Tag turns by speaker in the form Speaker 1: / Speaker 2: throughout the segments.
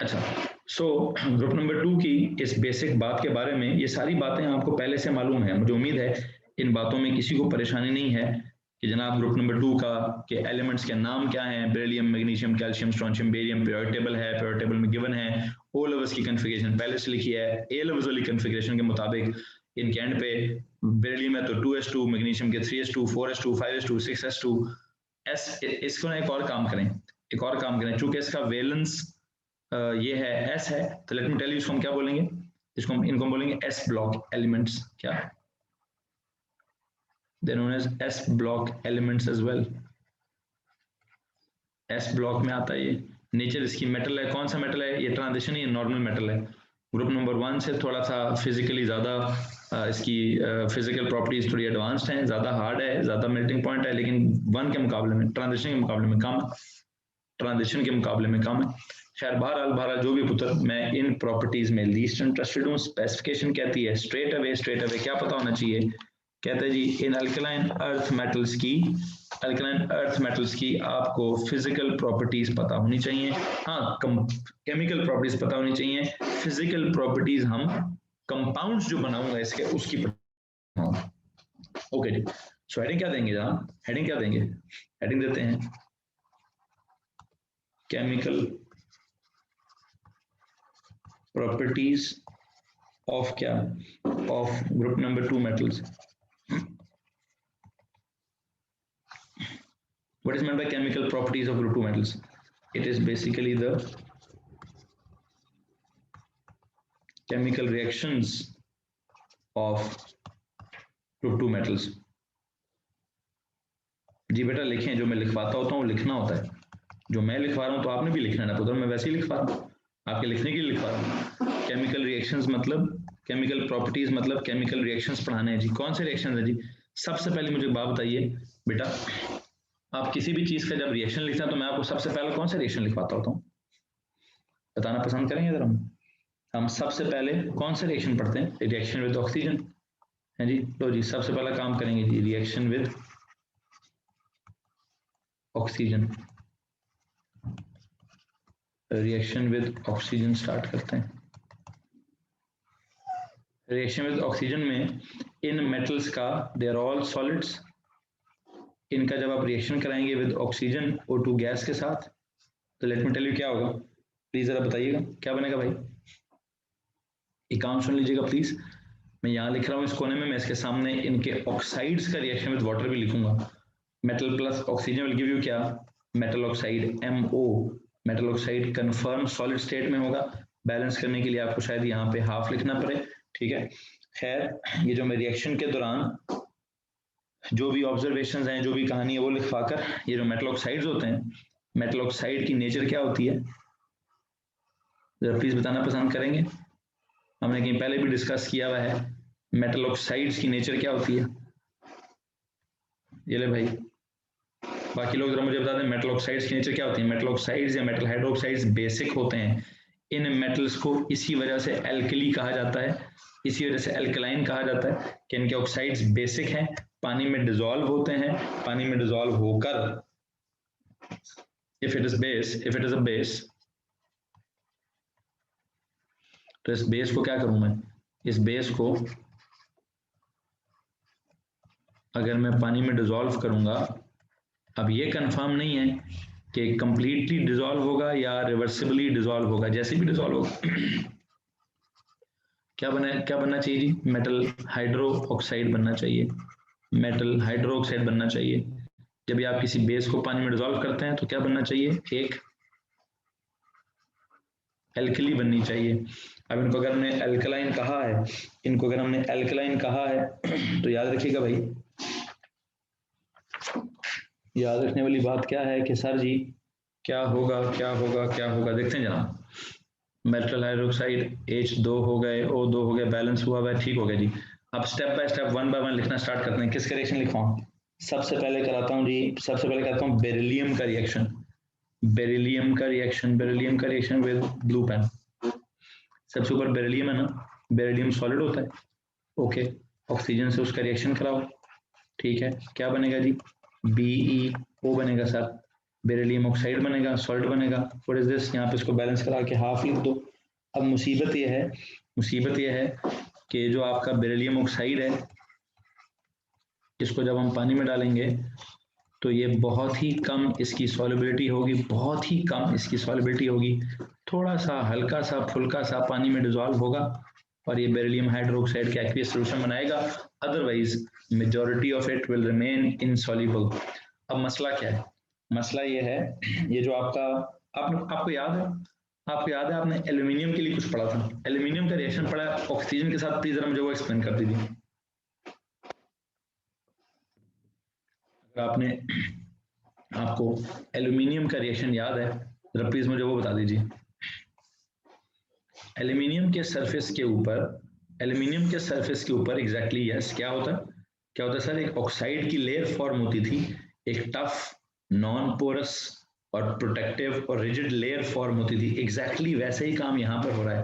Speaker 1: अच्छा, so group number 2 की इस बेसिक बात के बारे में, ये सारी बातें आपको पहले से मालूम है, मुझे उम्मीद है इन बातों में किसी को परेशानी नहीं है कि जनाब ग्रुप नंबर 2 का के एलिमेंट्स के नाम क्या हैं, beryllium, magnesium, calcium, strontium, barium periodic table है, पीरियोडिक टेबल में गिवन है, ओ लेवल्स की कॉन्फ़िगरेशन पहले से लिखी है, ए लेवल्स वाली कॉन्फ़िगरेशन के मुताबिक इनके एंड पे बेरिलियम है तो 2s2, मैग्नीशियम के 3s2, 4s2, 5s2, 6s2 S. इसको ना एक और काम करें, चूंकि इसका वैलेंस ये है एस है, तो लेट मी टेल यू इसको हम क्या बोलेंगे, इनको हम बोलेंगे एस ब्लॉक एलिमेंट्स। क्या? they're known as S block elements as well। S block में आता है ये। नेचर इसकी मेटल है, कौन सा मेटल है? ये ट्रांजिशन ही नॉर्मल मेटल है। ग्रुप नंबर 1 से थोड़ा सा फिजिकली ज़्यादा इसकी फिजिकल प्रॉपर्टीज थोड़ी एडवांस्ड हैं, ज़्यादा हार्ड है, ज़्यादा मेल्टिंग पॉइंट है, लेकिन 1 के मुकाबले में, ट्रांजिशन के मुकाबले में कम है। खैर बहरहाल जो भी पुत्र, मैं इन प्रॉपर्टीज में लीस्ट इंटरेस्टेड हूँ। स्पेसिफिकेशन कहती है स्ट्रेट अवे क्या पता होना चाहिए, कहते हैं जी इन अल्कलाइन अर्थ मेटल्स की आपको फिजिकल प्रॉपर्टीज पता होनी चाहिए। हाँ, केमिकल प्रॉपर्टीज पता होनी चाहिए। फिजिकल प्रॉपर्टीज हम कंपाउंड्स जो बनाऊंगा इसके उसकी ओके जी। सो हेडिंग क्या देंगे जनाब? हेडिंग देते हैं केमिकल प्रॉपर्टीज ऑफ क्या? Of group number 2 metals। What is meant by chemical properties of group 2 metals? It is basically the chemical reactions of group 2 metals। जी बेटा लिखें, जो मैं लिखवाता होता हूँ लिखना होता है। जो मैं लिखवा रहा हूँ तो आपने भी लिखना है ना पुत्र, मैं वैसे ही लिखवा रहा हूँ, आपके लिखने के लिए लिखवा रहा हूँ। केमिकल रिएक्शंस मतलब, केमिकल प्रॉपर्टीज मतलब केमिकल रिएक्शंस पढ़ाने हैं जी। कौन से रिएक्शंस है जी? सबसे पहले मुझे बात बताइए बेटा, आप किसी भी चीज का जब रिएक्शन लिखते हैं तो मैं आपको सबसे पहले कौन सा रिएक्शन लिखवाता होता हूँ? बताना पसंद करेंगे जरा? हम सबसे पहले कौन सा रिएक्शन पढ़ते हैं? रिएक्शन विद ऑक्सीजन है जी। लो जी, सबसे पहला काम करेंगे जी रिएक्शन विद ऑक्सीजन। स्टार्ट करते हैं। रिएक्शन विद ऑक्सीजन में इन मेटल्स का, दे आर ऑल सॉलिड्स, इनका जब आप रिएक्शन कराएंगे विद ऑक्सीजन O2 गैस के साथ, तो लेट मी टेल यू क्या होगा। प्लीज जरा बताइएगा क्या बनेगा भाई, एक काम सुन लीजिएगा प्लीज। मैं यहाँ लिख रहा हूँ इस कोने में, मैं इसके सामने इनके ऑक्साइड्स का रिएक्शन विद वाटर भी लिखूंगा। Metal plus oxygen will give you क्या? Metal oxide MO। Metal oxide confirm solid state में होगा। बैलेंस करने के लिए आपको शायद यहाँ पे हाफ लिखना पड़े, ठीक है। खैर ये जो मैं रिएक्शन के दौरान जो भी ऑब्जर्वेशंस हैं, जो भी कहानी है वो लिखवाकर, ये जो मेटल ऑक्साइड्स होते हैं, मेटल ऑक्साइड की नेचर क्या होती है जरा प्लीज बताना पसंद करेंगे? हमने कहीं पहले भी डिस्कस किया हुआ है, मेटल ऑक्साइड्स की नेचर क्या होती है? ये ले भाई, बाकी लोग जरा मुझे बता दें मेटल ऑक्साइड्स की नेचर क्या होती है। मेटल ऑक्साइड्स या मेटल हाइड्रोक्साइड्स बेसिक होते हैं। इन मेटल्स को इसी वजह से एल्कली कहा जाता है, इसी वजह से एल्कलाइन कहा जाता है कि इनके ऑक्साइड्स बेसिक हैं, पानी में डिसॉल्व होते हैं, पानी में डिसॉल्व होकर if it is a base, तो इस बेस को क्या करूं मैं? इस बेस को अगर मैं पानी में डिसॉल्व करूंगा, अब ये कंफर्म नहीं है कि कंप्लीटली डिसॉल्व होगा या रिवर्सिबली डिसॉल्व होगा, जैसे भी डिसॉल्व होगा क्या बनना चाहिए जी? मेटल हाइड्रो ऑक्साइड बनना चाहिए, मेटल हाइड्रो ऑक्साइड बनना चाहिए। जब भी आप किसी बेस को पानी में डिसॉल्व करते हैं तो क्या बनना चाहिए? एक एल्कली बननी चाहिए। अब इनको अगर हमने एल्कलाइन कहा है, इनको अगर हमने एल्कलाइन कहा है तो याद रखिएगा भाई, याद रखने वाली बात क्या है कि सर जी क्या होगा, देखते हैं जनाब। मेटल हाइड्रोक्साइड H2 हो गए, O2 हो गए, बैलेंस हुआ है, ठीक हो गया जी। अब स्टेप बाय स्टेप 1 बाय 1 लिखना स्टार्ट करते हैं। किसका रिएक्शन लिखवाऊं? सबसे पहले कराता हूं जी, सबसे पहले कराता हूं बेरिलियम का रिएक्शन। बेरिलियम का रिएक्शन विद ब्लू पेन। सबसे ऊपर बेरिलियम है ना, बेरिलियम सॉलिड होता है, ओके। ऑक्सीजन से उसका रिएक्शन कराओ, ठीक है। क्या बनेगा जी? BeO बनेगा सर। बेरिलियम ऑक्साइड बनेगा, सॉल्ट बनेगा। व्हाट इज दिस, यहाँ पे इसको बैलेंस करा के हाफ लिख दो। अब मुसीबत ये है कि जो आपका बेरिलियम ऑक्साइड है, इसको जब हम पानी में डालेंगे तो ये बहुत ही कम इसकी सॉल्युबिलिटी होगी, बहुत ही कम इसकी सॉल्युबिलिटी होगी। थोड़ा सा हल्का सा फुल्का सा पानी में डिजॉल्व होगा और ये बेरिलियम हाइड्रोक्साइड का एक्वियस सॉल्यूशन बनाएगा, otherwise majority of it will remain insoluble. अब मसला क्या है, मसला ये है, ये जो आपको याद है, आपने एल्यूमिनियम के लिए कुछ पढ़ा था, एल्यूमिनियम का रिएक्शन पढ़ा ऑक्सीजन के साथ, प्लीज जरा मुझे वो एक्सप्लेन कर दीजिए। अगर आपको एल्यूमिनियम का रिएक्शन याद है जरा प्लीज मुझे वो बता दीजिए। एल्यूमिनियम के सरफेस के ऊपर एग्जैक्टली यस क्या होता है सर, एक ऑक्साइड की लेयर फॉर्म होती थी, एक टफ नॉन पोरस और प्रोटेक्टिव और रिजिड लेयर फॉर्म होती थी। एग्जैक्टली वैसा ही काम यहाँ पर हो रहा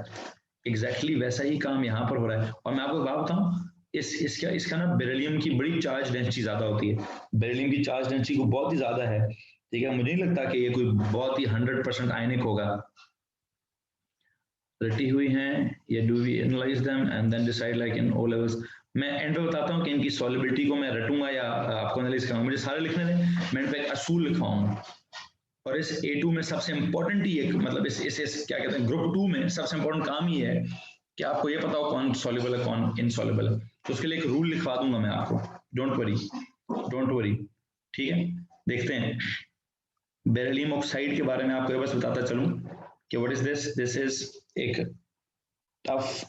Speaker 1: है, और मैं आपको बात बताऊं, इसका ना बेरिलियम की बड़ी चार्ज डेंसिटी ज्यादा होती है, बेरिलियम की चार्ज डेंसिटी को बहुत ही ज्यादा है, ठीक है। मुझे नहीं लगता कि ये कोई बहुत ही 100% आयनिक होगा। रटी हुई हैं या do we analyse them and then decide like in O levels. मैं एंड में बताता हूँ कि इनकी सॉलिबिलिटी को मैं रटूंगा या आपको एनालाइज करूंगा, मुझे सारे लिखने दें, मैं इन पे एक असूल लिखवाऊंगा। और इस A2 में सबसे इंपॉर्टेंट ही एक मतलब इस क्या कहते हैं ग्रुप 2 में सबसे इंपॉर्टेंट काम ही है कि आपको ये पता हो कौन सॉल्युबल है कौन इनसॉल्युबल है। तो उसके लिए एक रूल लिखवा दूंगा मैं आपको, डोंट वरी, ठीक है। देखते हैं बेरिलियम ऑक्साइड के बारे में आपको बस बताता चलूं कि व्हाट इज दिस इज एक tough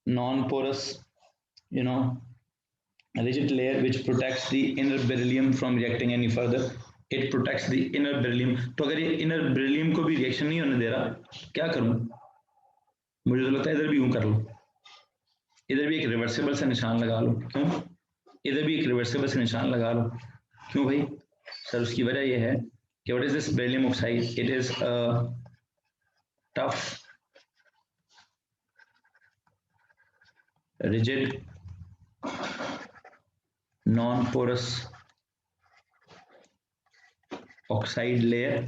Speaker 1: non porous rigid layer which protects the inner beryllium from reacting any further. It protects the inner beryllium. तो अगर ये inner beryllium को भी रिएक्शन नहीं होने दे रहा, क्या करूं? मुझे तो लगता है इधर भी यूं कर लो, इधर भी एक रिवर्सिबल से निशान लगा लो। क्यों? इधर भी एक रिवर्सिबल से निशान लगा लो। क्यों भाई? सर उसकी वजह यह है कि what is this beryllium oxide, it is a tough rigid non-porous oxide layer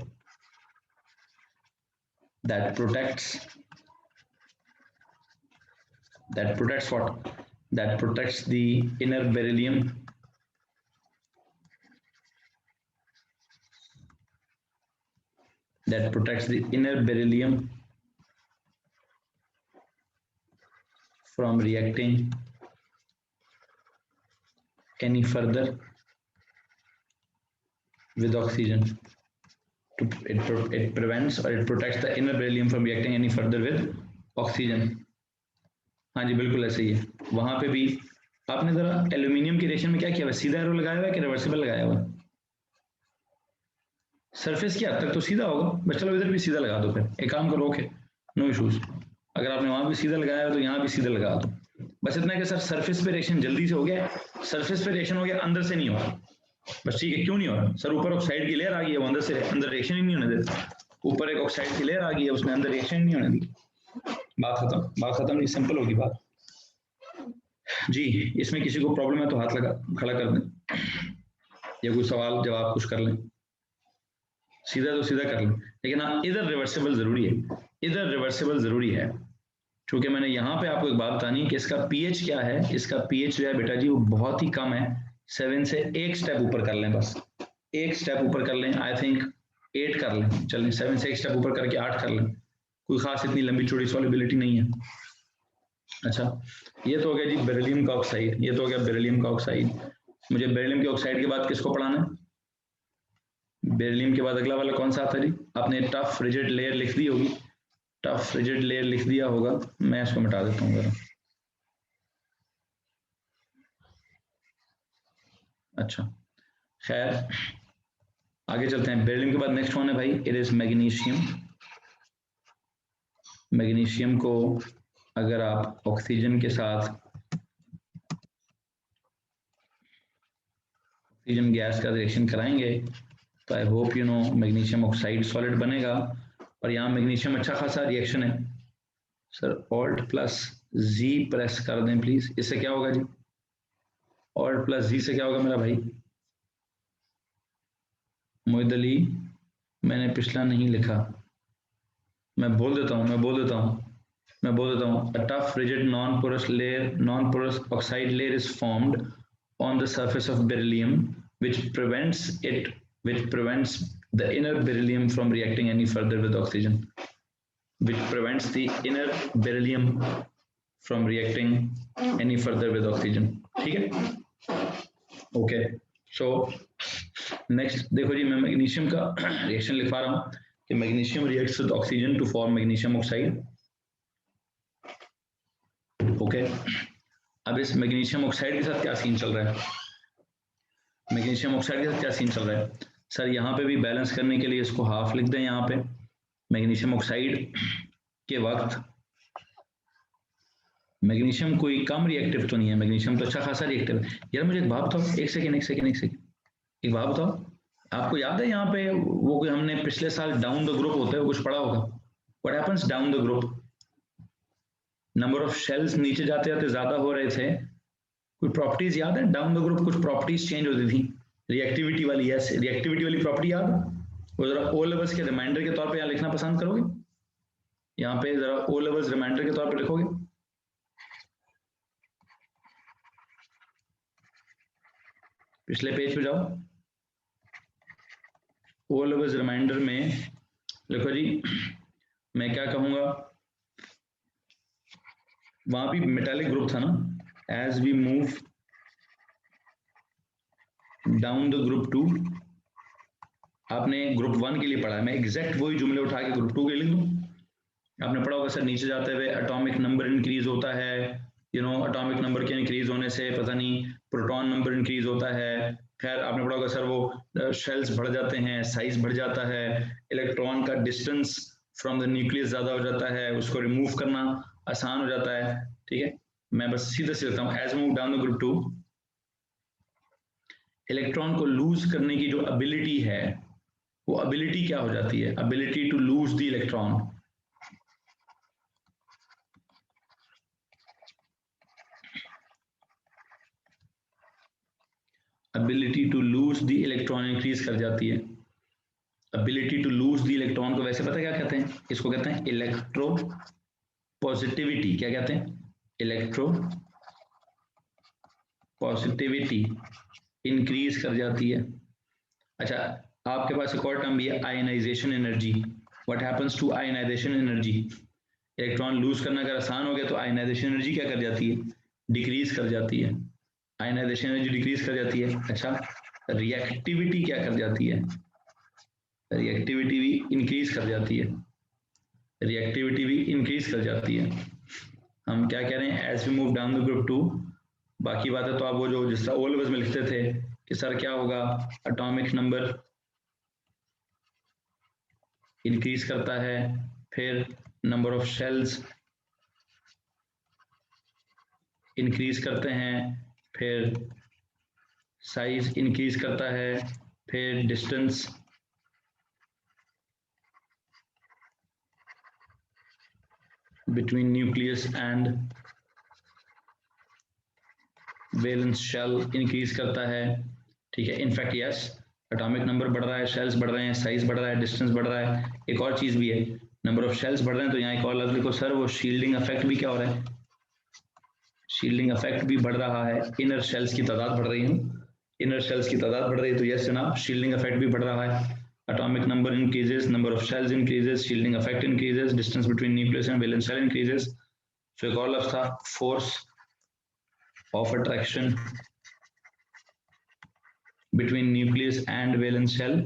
Speaker 1: that protects what? That protects the inner beryllium from reacting any further with oxygen. It prevents or it protects the inner beryllium from reacting any further with oxygen. हाँ जी बिल्कुल ऐसे ही है। वहां पे भी आपने जरा aluminium की रिएक्शन में क्या किया हुआ, सीधा एरो लगाया हुआ है कि रिवर्सिबल लगाया हुआ है? सरफेस की हद तक तो सीधा होगा, बस चलो इधर भी सीधा लगा दो, फिर एक काम करो, ओके नो इशूज। अगर आपने वहां भी सीधा लगाया है तो यहाँ भी सीधा लगा दो। बस इतना है कि सर सरफेस पे रिएक्शन जल्दी से हो गया, सरफेस पे रिएक्शन हो गया, अंदर से नहीं हो रहा। बस ठीक है, क्यों नहीं हो रहा सर? ऊपर ऑक्साइड की लेयर आ गई है, वो अंदर रिएक्शन ही नहीं होने देता। ऊपर एक ऑक्साइड की लेयर आ गई है, उसमें अंदर रिएक्शन नहीं होने दी। बात खत्म नहीं, सिंपल होगी बात जी। इसमें किसी को प्रॉब्लम है तो हाथ लगा खड़ा कर दें, या कोई सवाल जवाब कुछ कर लें, सीधा तो सीधा कर लें। लेकिन हाँ इधर रिवर्सिबल जरूरी है, क्योंकि मैंने यहाँ पे आपको एक बात बतानी है कि इसका पीएच क्या है। इसका पीएच जो है बेटा जी वो बहुत ही कम है, 7 से एक स्टेप ऊपर कर लें, बस एक स्टेप ऊपर कर लें, आई थिंक 8 कर लें, चलें 7 से एक स्टेप ऊपर करके 8 कर लें, कोई खास इतनी लंबी चौड़ी सॉल्युबिलिटी नहीं है। अच्छा ये तो हो गया जी बेरिलियम का ऑक्साइड, ये तो हो गया बेरिलियम का ऑक्साइड। मुझे बेरिलियम के ऑक्साइड के बाद किसको पढ़ाना है? बेरिलियम के बाद अगला वाला कौन सा आता है जी? आपने टफ रिजिड लेयर लिख दी होगी, टफ रिजिड लेयर लिख दिया होगा, मैं इसको मिटा देता हूँ जरा। अच्छा खैर आगे चलते हैं। बेरिलियम के बाद नेक्स्ट वन है भाई, इट इज मैग्नीशियम। मैग्नीशियम को अगर आप ऑक्सीजन के साथ ऑक्सीजन गैस का रिएक्शन कराएंगे तो I hope you know magnesium oxide solid बनेगा। और यहाँ मैग्नीशियम अच्छा खासा रिएक्शन है सर। ऑल्ट प्लस जी प्रेस कर दें प्लीज, इससे क्या होगा जी? ऑल्ट प्लस जी से क्या होगा मेरा भाई? मोहित अली मैंने पिछला नहीं लिखा, मैं बोल देता हूँ a tough rigid non-porous oxide layer is formed on the surface of beryllium which prevents the inner beryllium from reacting any further with oxygen, which prevents the inner beryllium from reacting any further with oxygen. ठीक है, okay. So next देखो जी, मैं magnesium का reaction लिखवा रहा हूँ कि magnesium reacts with oxygen to form magnesium oxide. Okay, अब इस मैग्नीशियम ऑक्साइड के साथ क्या सीन चल रहा है, मैग्नीशियम ऑक्साइड के साथ क्या सीन चल रहा है सर, यहाँ पे भी बैलेंस करने के लिए इसको हाफ लिख दें. यहाँ पे मैग्नीशियम ऑक्साइड के वक्त मैग्नीशियम कोई कम रिएक्टिव तो नहीं है, मैग्नीशियम तो अच्छा खासा रिएक्टिव है. यार मुझे एक बात बताओ, एक बात बताओ, आपको याद है यहाँ पे वो हमने पिछले साल डाउन द ग्रुप होता है कुछ पढ़ा होगा. What happens down the group, number of shells नीचे जाते जाते ज्यादा हो रहे थे, कोई प्रॉपर्टीज याद है डाउन द ग्रुप, कुछ प्रॉपर्टीज चेंज होती थी रिएक्टिविटी वाली. यस, रिएक्टिविटी वाली प्रॉपर्टी याद है, वो जरा ओ लेवल्स के रिमाइंडर के तौर पे यहाँ लिखना पसंद करोगे, यहाँ पे जरा ओ लेवल्स रिमाइंडर के तौर पे लिखोगे. पिछले पेज पे जाओ, ओ लेवल्स रिमाइंडर में लिखो जी, मैं क्या कहूंगा, वहां भी मेटालिक ग्रुप था ना, as we move down the group 2, आपने ग्रुप 1 के लिए पढ़ा है, मैं एग्जैक्ट वही जुमले उठा के ग्रुप 2 के लिख दूं. आपने पढ़ा होगा सर, नीचे जाते हुए एटॉमिक नंबर इंक्रीज होता है, एटॉमिक नंबर के इंक्रीज होने से पता नहीं प्रोटॉन नंबर इंक्रीज होता है. खैर आपने पढ़ा होगा सर, वो शेल्स बढ़ जाते हैं, साइज बढ़ जाता है, इलेक्ट्रॉन का डिस्टेंस फ्रॉम द न्यूक्लियस ज्यादा हो जाता है, उसको रिमूव करना आसान हो जाता है. ठीक है, मैं बस सीधा से लिखता हूँ, as move down the group 2, electron को लूज करने की जो एबिलिटी है, वो एबिलिटी क्या हो जाती है, ability to lose the electron. Ability to lose the electron increase कर जाती है. Ability to lose the electron को वैसे पता क्या कहते हैं, इसको कहते हैं इलेक्ट्रो पॉजिटिविटी. क्या कहते हैं, इलेक्ट्रो पॉजिटिविटी इंक्रीज कर जाती है. अच्छा, आपके पास एक और टर्म भी है, ionisation energy. What happens to ionisation energy, electron lose करना अगर आसान हो गया तो आयनाइजेशन एनर्जी क्या कर जाती है, डिक्रीज कर जाती है. आयनाइजेशन एनर्जी डिक्रीज कर जाती है. अच्छा, रिएक्टिविटी क्या कर जाती है, रिएक्टिविटी भी इंक्रीज कर जाती है, रिएक्टिविटी भी इंक्रीज कर जाती है. हम क्या कह रहे हैं, as we move down the group 2, बाकी बातें तो आप वो जो जिस तरह ओ लेवल्स में लिखते थे कि सर क्या होगा, एटॉमिक नंबर इंक्रीज करता है, फिर नंबर ऑफ शेल्स इंक्रीज करते हैं, फिर साइज इंक्रीज करता है, फिर distance between nucleus and valence shell increase करता है. ठीक है, इनफैक्ट यस, एटॉमिक नंबर बढ़ रहा है, शेल्स बढ़ रहे हैं, साइज बढ़ रहा है, डिस्टेंस बढ़ रहा है. एक और चीज भी है, नंबर ऑफ शेल्स बढ़ रहे हैं तो यहाँ एक और लफ्ज लिखो सर, वो शील्डिंग इफेक्ट भी क्या हो रहा है, शील्डिंग इफेक्ट भी बढ़ रहा है. इनर शेल्स की तादाद बढ़ रही है, इनर शेल्स की तादाद बढ़ रही है, तो यस जनाब, शील्डिंग इफेक्ट भी बढ़ रहा है. atomic number increases, number of shells increases, shielding effect increases, distance between nucleus and valence shell increases. So एक और लफ्ज था, force of attraction between nucleus and valence shell,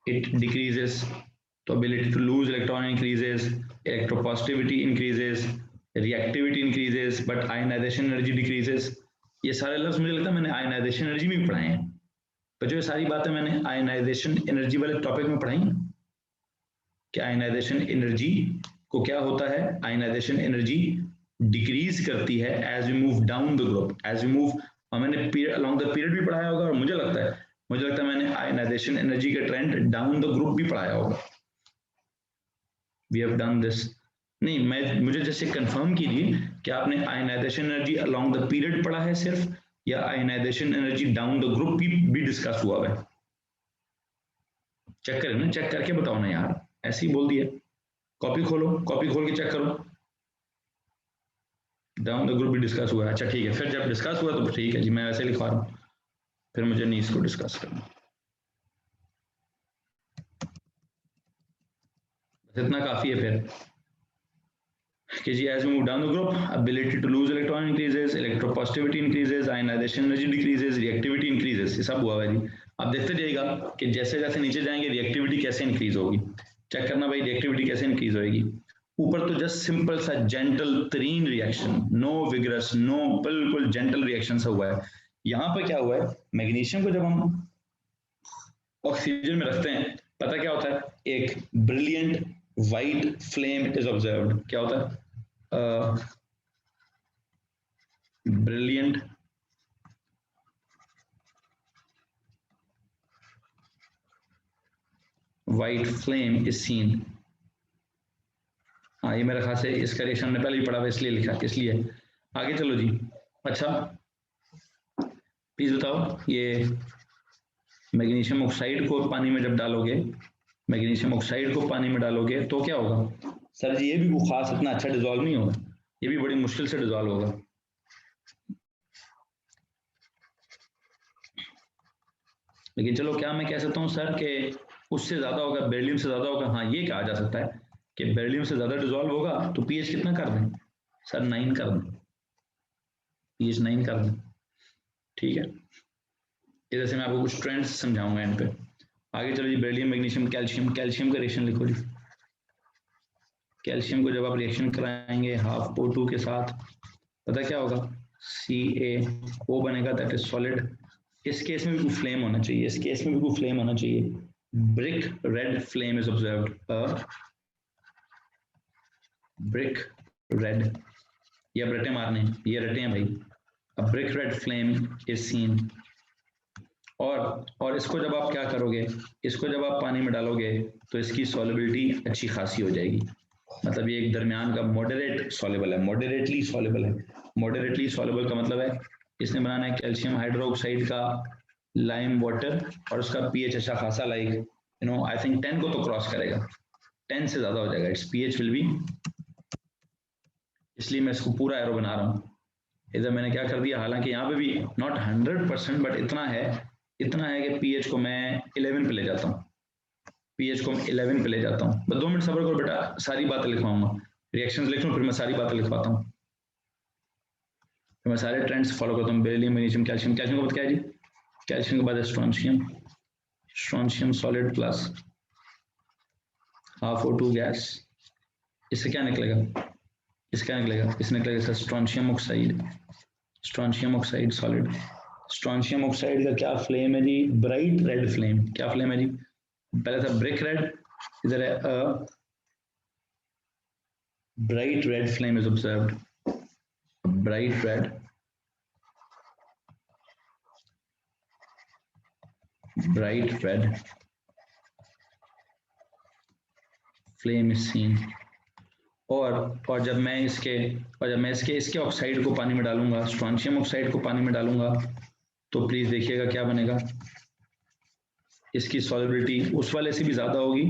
Speaker 1: it decreases. So ability to lose electron increases, electropositivity increases, reactivity increases, but ionization energy decreases. ये सारे लफ्ज मुझे लगता है मैंने ionization energy में पढ़ाए हैं, तो जो ये सारी बातें मैंने आयनाइजेशन एनर्जी वाले टॉपिक में पढ़ाई कि आयनाइजेशन एनर्जी को क्या होता है, आयनाइजेशन एनर्जी डिक्रीज करती है as we move down the group, as we move, और मैंने अलोंग द पीरियड भी पढ़ाया होगा, और मुझे लगता है मैंने आयनाइजेशन एनर्जी के ट्रेंड डाउन द ग्रुप भी पढ़ाया होगा. We have done this. नहीं, मुझे जैसे कंफर्म कीजिए कि आपने ionisation energy along the period पढ़ा है सिर्फ, या ionisation energy down the group भी डिस्कस हुआ है. चेक करें ना, चेक करके बताओ ना यार, ऐसे ही बोल दिया। कॉपी खोलो, कॉपी खोल के चेक करो। डाउन द ग्रुप भी डिस्कस हुआ है, अच्छा ठीक है, फिर जब डिस्कस हुआ तो ठीक है जी, मैं ऐसे लिखवा रहा हूँ, फिर मुझे नहीं इसको डिस्कस करना। इतना काफी है फिर कि जी as we move down the group, ability to lose electron increases, electropositivity increases, ionisation energy decreases, reactivity increases, ये सब हुआ है जी। अब देखते जाइएगा कि जैसे जैसे नीचे जाएंगे रिएक्टिविटी कैसे इंक्रीज होगी। चेक करना भाई रिएक्टिविटी कैसे इंक्रीज होगी। ऊपर तो जस्ट सिंपल सा जेंटल तरीन रिएक्शन, नो विगरस, नो, बिल्कुल जेंटल रिएक्शन सा हुआ है। यहाँ पर क्या हुआ है, मैग्नीशियम को जब हम ऑक्सीजन में रखते हैं, पता क्या होता है, एक brilliant white flame is observed. क्या होता है, brilliant white flame is seen. हाँ ये मेरे ख्याल से इसका रिएक्शन हमने पहले ही पढ़ा हुआ इसलिए लिखा, इसलिए आगे चलो जी। अच्छा प्लीज बताओ, ये मैग्नीशियम ऑक्साइड को पानी में जब डालोगे, मैग्नीशियम ऑक्साइड को पानी में डालोगे तो क्या होगा। सर जी ये भी कोई खास इतना अच्छा डिजोल्व नहीं होगा, ये भी बड़ी मुश्किल से डिजोल्व होगा। लेकिन चलो क्या मैं कह सकता हूँ सर कि उससे ज्यादा होगा, बेरिलियम से ज्यादा होगा, हाँ ये कहा जा सकता है कि बेरिलियम से ज्यादा डिजोल्व होगा, तो पीएच कितना कर दें सर, 9 कर दें, पीएच 9 कर दें, ठीक है। इधर से मैं आपको कुछ ट्रेंड्स समझाऊंगा इन पे। आगे चलो जी, बेरिलियम मैग्नीशियम कैल्शियम, कैल्शियम का रिएक्शन लिखो जी। कैल्शियम को जब आप रिएक्शन कराएंगे हाफ O2 के साथ, पता क्या होगा, CaO बनेगा, दैट इज सॉलिड। इस केस में भी कोई फ्लेम होना चाहिए, इस केस में भी कोई फ्लेम होना चाहिए, brick red flame is observed, brick red, ये अब रटे मारने, ये रटे हैं भाई, अ brick red flame is seen. और इसको जब आप क्या करोगे, इसको जब आप पानी में डालोगे तो इसकी सॉलिबिलिटी अच्छी खासी हो जाएगी, मतलब ये एक दरमियान का मॉडरेट सॉलेबल है, मॉडरेटली सॉलेबल है। मॉडरेटली सॉलेबल का मतलब है इसने बनाना है कैल्शियम हाइड्रोक्साइड का लाइम वाटर, और उसका पीएच अच्छा खासा लाइक आई थिंक 10 को तो क्रॉस करेगा, 10 से ज्यादा हो जाएगा, इट्स पीएच विल बी, इसलिए मैं इसको पूरा एरो बना रहा हूँ। इधर मैंने क्या कर दिया, हालांकि यहाँ पे भी नॉट 100% बट इतना है कि पीएच को मैं 11 पे ले जाता हूँ, पीएच को मैं 11 पे ले जाता हूँ। बस 2 मिनट सब्र करो बेटा, सारी बातें लिखवाऊंगा, रिएक्शंस लिख लूँ फिर मैं सारी बातें लिखवाता हूँ, फिर मैं सारे ट्रेंड्स फॉलो करता हूँ। बेरिलियम मैग्नीशियम कैल्शियम, कैल्शियम का बाद क्या है जी, कैल्शियम के बाद strontium, strontium solid plus half O2 gas, इससे क्या निकलेगा, इससे क्या निकलेगा, इससे निकलेगा strontium oxide, strontium oxide solid. Strontium oxide का क्या फ्लेम है जी, ब्राइट रेड फ्लेम, क्या फ्लेम है जी, पहले था ब्रिक रेड, इधर है bright red flame is observed, bright red, bright red flame is seen. और जब मैं इसके ऑक्साइड को पानी में डालूंगा, स्ट्रोंशियम ऑक्साइड को पानी में डालूंगा, तो प्लीज देखिएगा क्या बनेगा, इसकी सॉलिबिलिटी उस वाले से भी ज्यादा होगी।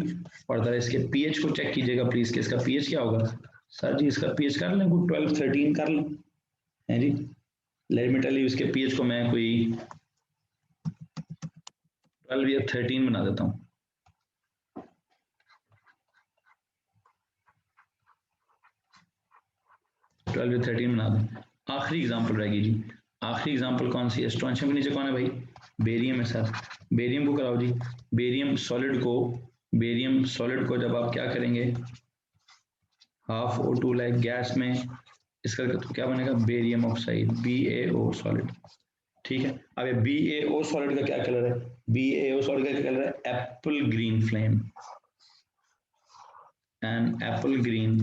Speaker 1: और जरा इसके पीएच को चेक कीजिएगा प्लीज कि इसका पीएच क्या होगा। सर जी इसका पीएच कर लें, 12-13 कर लें, है जी। लेट मी टेल यू, इसके पीएच को मैं कोई 12 या 13 बना देता हूँ। ट्वेल्व या 13 बना दें। आखिरी एग्जाम्पल रहेगी जी, आखिरी एग्जाम्पल कौन सी है, स्ट्रोंशियम के नीचे कौन है भाई, बेरियम है सर, बेरियम को कराओ जी। बेरियम सॉलिड को जब आप क्या करेंगे, हाफ O2 लाइक गैस में, इसका तो क्या बनेगा, बेरियम ऑक्साइड, BaO सॉलिड, ठीक है। अब ये BaO सॉलिड का क्या कलर है, BaO सॉलिड का क्या कलर है, Apple green flame, and Apple green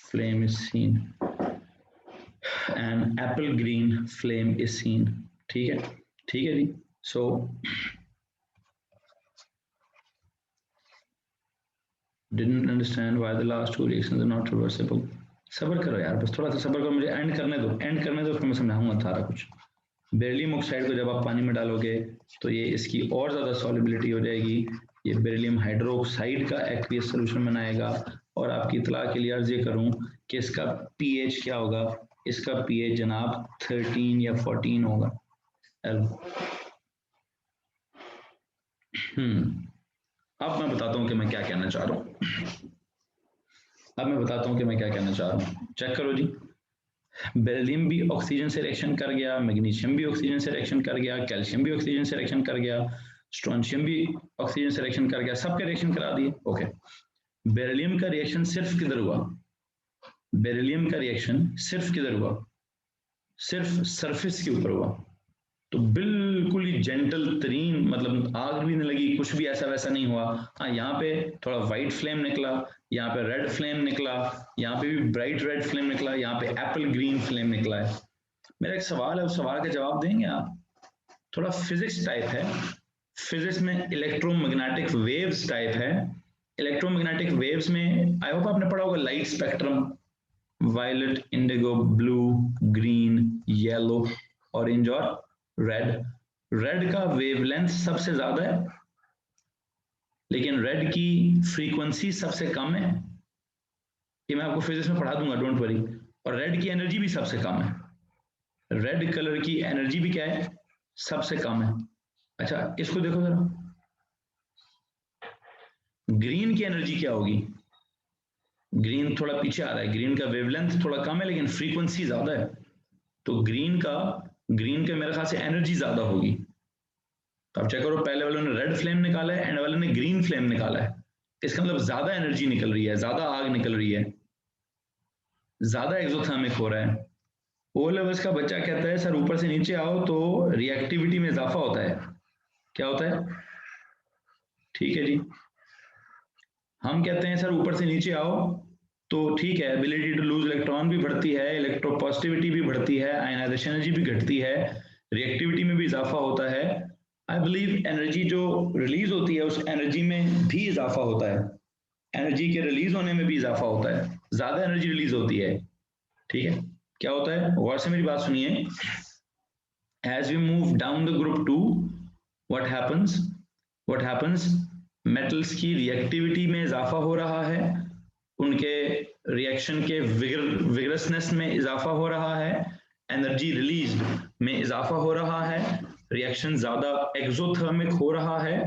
Speaker 1: flame is seen, and apple green flame is seen, ठीक है, ठीक है जी। So didn't understand why the last two reactions are not reversible. सब्र करो यार, बस थोड़ा सा सब्र करो, मुझे एंड करने दो, फिर मैं समझाऊंगा सारा कुछ। बेरिलियम ऑक्साइड को जब आप पानी में डालोगे तो ये इसकी और ज़्यादा सॉलिबिलिटी हो जाएगी, ये बेरिलियम हाइड्रोक्साइड का एक्वियस सोल्यूशन बनाएगा। और आपकी इतला के लिए अर्ज ये करूं कि इसका पीएच क्या होगा, इसका पीएच जनाब 13 या 14 होगा। अब मैं बताता हूं कि मैं क्या कहना चाह रहा हूं, चेक करो जी। बेरिलियम भी ऑक्सीजन से रिएक्शन कर गया, मैग्नीशियम भी ऑक्सीजन से रिएक्शन कर गया, कैल्शियम भी ऑक्सीजन से रिएक्शन कर गया, स्ट्रोंशियम भी ऑक्सीजन से रिएक्शन कर गया, सबके रिएक्शन करा दिए। ओके, बेरिलियम का रिएक्शन सिर्फ किधर हुआ, बेरिलियम का रिएक्शन सिर्फ किधर हुआ, सिर्फ सरफेस के ऊपर हुआ। तो बिल्कुल ही जेंटल तरीन, मतलब आग भी नहीं लगी, कुछ भी ऐसा वैसा नहीं हुआ। हाँ, यहाँ पे थोड़ा व्हाइट फ्लेम निकला, यहाँ पे रेड फ्लेम निकला, यहाँ पे भी ब्राइट रेड फ्लेम निकला, यहाँ पे एप्पल ग्रीन फ्लेम निकला है। मेरा एक सवाल है, उस सवाल का जवाब देंगे आप? थोड़ा फिजिक्स टाइप है, फिजिक्स में इलेक्ट्रोमैग्नेटिक वेव्स टाइप है। इलेक्ट्रोमैग्नेटिक वेव्स में आई होप आपने पढ़ा होगा light spectrum, violet, indigo, blue, green, yellow, orange और रेड। रेड का वेवलेंथ सबसे ज्यादा है, लेकिन रेड की फ्रीक्वेंसी सबसे कम है। ये मैं आपको फिजिक्स में पढ़ा दूंगा, डोंट वरी। और रेड की एनर्जी भी सबसे कम है, रेड कलर की एनर्जी भी क्या है, सबसे कम है। अच्छा, इसको देखो जरा, ग्रीन की एनर्जी क्या होगी, ग्रीन थोड़ा पीछे आ रहा है, ग्रीन का वेवलेंथ थोड़ा कम है लेकिन फ्रीक्वेंसी ज्यादा है, तो ग्रीन का मेरे ख्याल से एनर्जी ज्यादा होगी। तो आप चेक करो, पहले वाले ने रेड फ्लेम निकाला है, एंड वाले ने ग्रीन फ्लेम निकाला है, इसका मतलब ज्यादा एनर्जी निकल रही है, ज्यादा आग निकल रही है, ज्यादा एक्सोथर्मिक हो रहा है। ओ लेवल्स का बच्चा कहता है सर ऊपर से नीचे आओ तो रिएक्टिविटी में इजाफा होता है। क्या होता है? ठीक है जी, हम कहते हैं सर ऊपर से नीचे आओ तो ठीक है, एबिलिटी टू लूज इलेक्ट्रॉन भी बढ़ती है, इलेक्ट्रोपॉजिटिविटी भी बढ़ती है, आयनाइजेशन एनर्जी भी घटती है, रिएक्टिविटी में भी इजाफा होता है। आई बिलीव एनर्जी जो रिलीज होती है उस एनर्जी में भी इजाफा होता है, एनर्जी के रिलीज होने में भी इजाफा होता है, ज्यादा एनर्जी रिलीज होती है। ठीक है, क्या होता है, गौर से मेरी बात सुनिए। as we move down the group 2, what happens, metals की रिएक्टिविटी में इजाफा हो रहा है, उनके रिएक्शन के विगरसनेस में इजाफा हो रहा है, एनर्जी रिलीज में इजाफा हो रहा है, रिएक्शन ज्यादा एक्सोथर्मिक हो रहा है।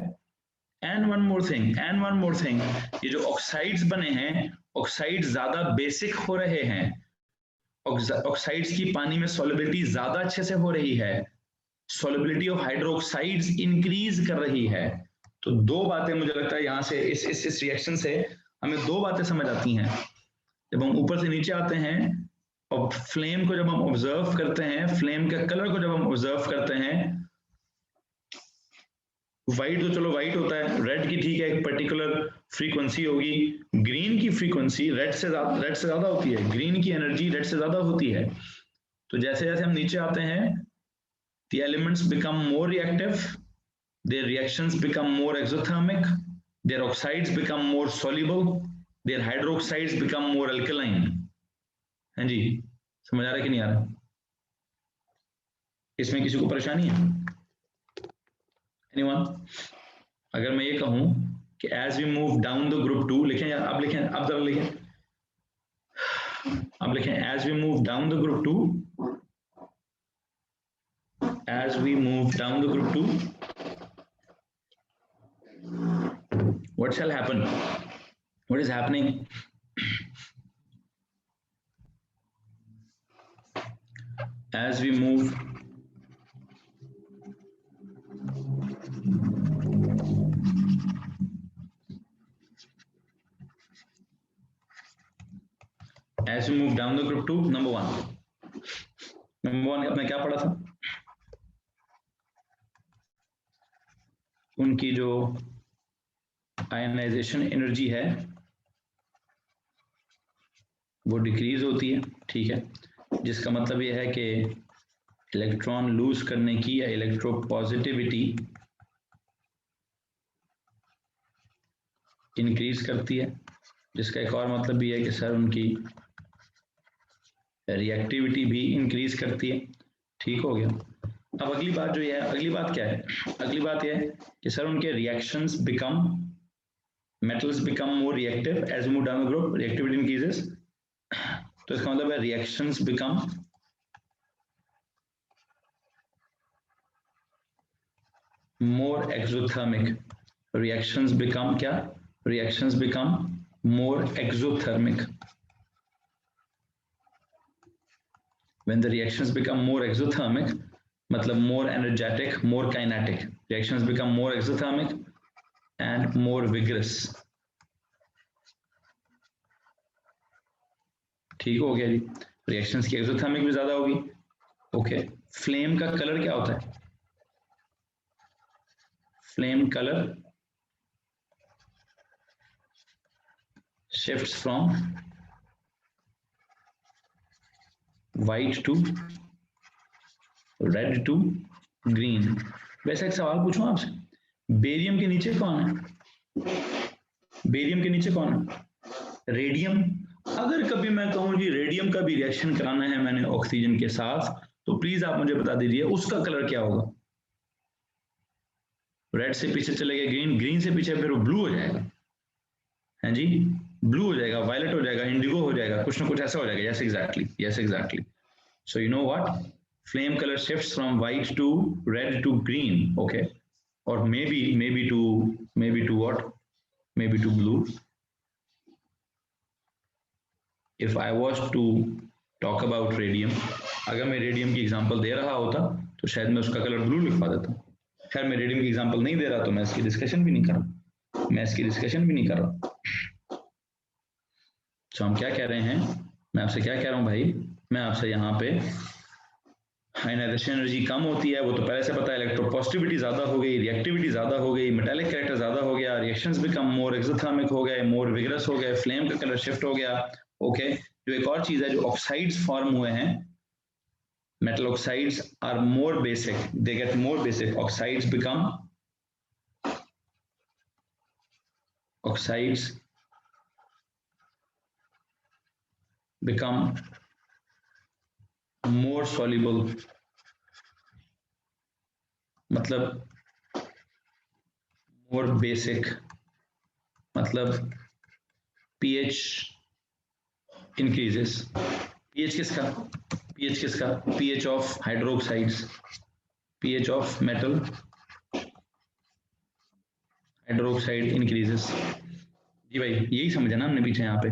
Speaker 1: एंड वन मोर थिंग, ये जो ऑक्साइड्स बने हैं, ऑक्साइड ज्यादा बेसिक हो रहे हैं, ऑक्साइड्स की पानी में सॉलिबिलिटी ज्यादा अच्छे से हो रही है, सॉलिबिलिटी ऑफ हाइड्रोक्साइड्स इंक्रीज कर रही है। तो दो बातें मुझे लगता है यहां से इस रिएक्शन से हमें दो बातें समझ आती हैं। जब हम ऊपर से नीचे आते हैं और फ्लेम को जब हम ऑब्जर्व करते हैं, फ्लेम के कलर को जब हम ऑब्जर्व करते हैं, व्हाइट तो चलो व्हाइट होता है, रेड की ठीक है एक पर्टिकुलर फ्रीक्वेंसी होगी, ग्रीन की फ्रीक्वेंसी रेड से ज्यादा होती है, ग्रीन की एनर्जी रेड से ज्यादा होती है। तो जैसे जैसे हम नीचे आते हैं, the elements become more reactive, their reactions become more exothermic, their oxides become more soluble, their hydroxides become more alkaline। हाँ जी, समझ आ रहा है कि नहीं आ रहा? इसमें किसी को परेशानी है? Anyone? अगर मैं ये कहूं कि as we move down the group 2, लिखें यार, आप लिखें, आप जरा लिखें, आप लिखें as we move down the group 2, as we move down the group 2, what shall happen, what is happening? As we move down the group 2, number one आपने क्या पढ़ा था? उनकी जो आयनाइजेशन एनर्जी है वो डिक्रीज होती है, ठीक है, जिसका मतलब यह है कि इलेक्ट्रॉन लूज करने की या इलेक्ट्रोपॉजिटिविटी इंक्रीज करती है, जिसका एक और मतलब भी है कि सर उनकी रिएक्टिविटी भी इंक्रीज करती है। ठीक हो गया। अब अगली बात जो है, अगली बात क्या है, अगली बात यह है कि सर उनके reactions become, metals become more reactive as we move down the group, reactivity increases, तो इसका मतलब है reactions become more exothermic, reactions become क्या, reactions become more exothermic, when the reactions become more exothermic मतलब more energetic, more kinetic, reactions become more exothermic and more vigorous। ठीक हो गया जी, reactions की एक्सोथर्मिक भी ज्यादा होगी। ओके, फ्लेम का कलर क्या होता है, flame colour shifts from white to red to green। वैसे एक सवाल पूछूं आपसे, बेरियम के नीचे कौन है, बेरियम के नीचे कौन है, रेडियम। अगर कभी मैं कहूं जी रेडियम का भी रिएक्शन कराना है मैंने ऑक्सीजन के साथ, तो प्लीज आप मुझे बता दीजिए उसका कलर क्या होगा। रेड से पीछे चले गए ग्रीन, ग्रीन से पीछे फिर वो ब्लू हो जाएगा, है जी, ब्लू हो जाएगा, वायलेट हो जाएगा, इंडिगो हो जाएगा, कुछ ना कुछ ऐसा हो जाएगा। Yes exactly, yes exactly. So you know what, flame color shifts from white to red to green, okay, or maybe to what, maybe to blue। if I was to talk about radium, अगर मैं radium की example दे रहा होता तो शायद मैं उसका colour blue लिखवा देता। खैर मैं रेडियम की एग्जांपल नहीं दे रहा तो मैं इसकी डिस्कशन भी नहीं कर रहा, मैं इसकी डिस्कशन भी नहीं कर रहा। तो हम क्या कह रहे हैं, मैं आपसे क्या कह रहा हूं भाई, मैं आपसे यहाँ पे आयनाइजेशन एनर्जी कम होती है, वो तो पहले से पता है, इलेक्ट्रोपॉजिटिविटी ज्यादा हो गई, रिएक्टिविटी ज्यादा हो गई, मेटालिक कैरेक्टर ज्यादा हो गया, रिएक्शंस बिकम मोर एक्सोथर्मिक हो गए, मोर विगरस हो गए, फ्लेम का कलर शिफ्ट हो गया। ओके, जो एक और चीज है, जो ऑक्साइड्स फॉर्म हुए हैं, metal oxides are more basic, they get more basic, oxides become, oxides become more soluble, मतलब मोर बेसिक, मतलब pH increases। pH किसका, pH किसका, pH of hydroxides, pH of metal hydroxide increases। जी भाई यही समझा ना हमने पीछे यहाँ पे,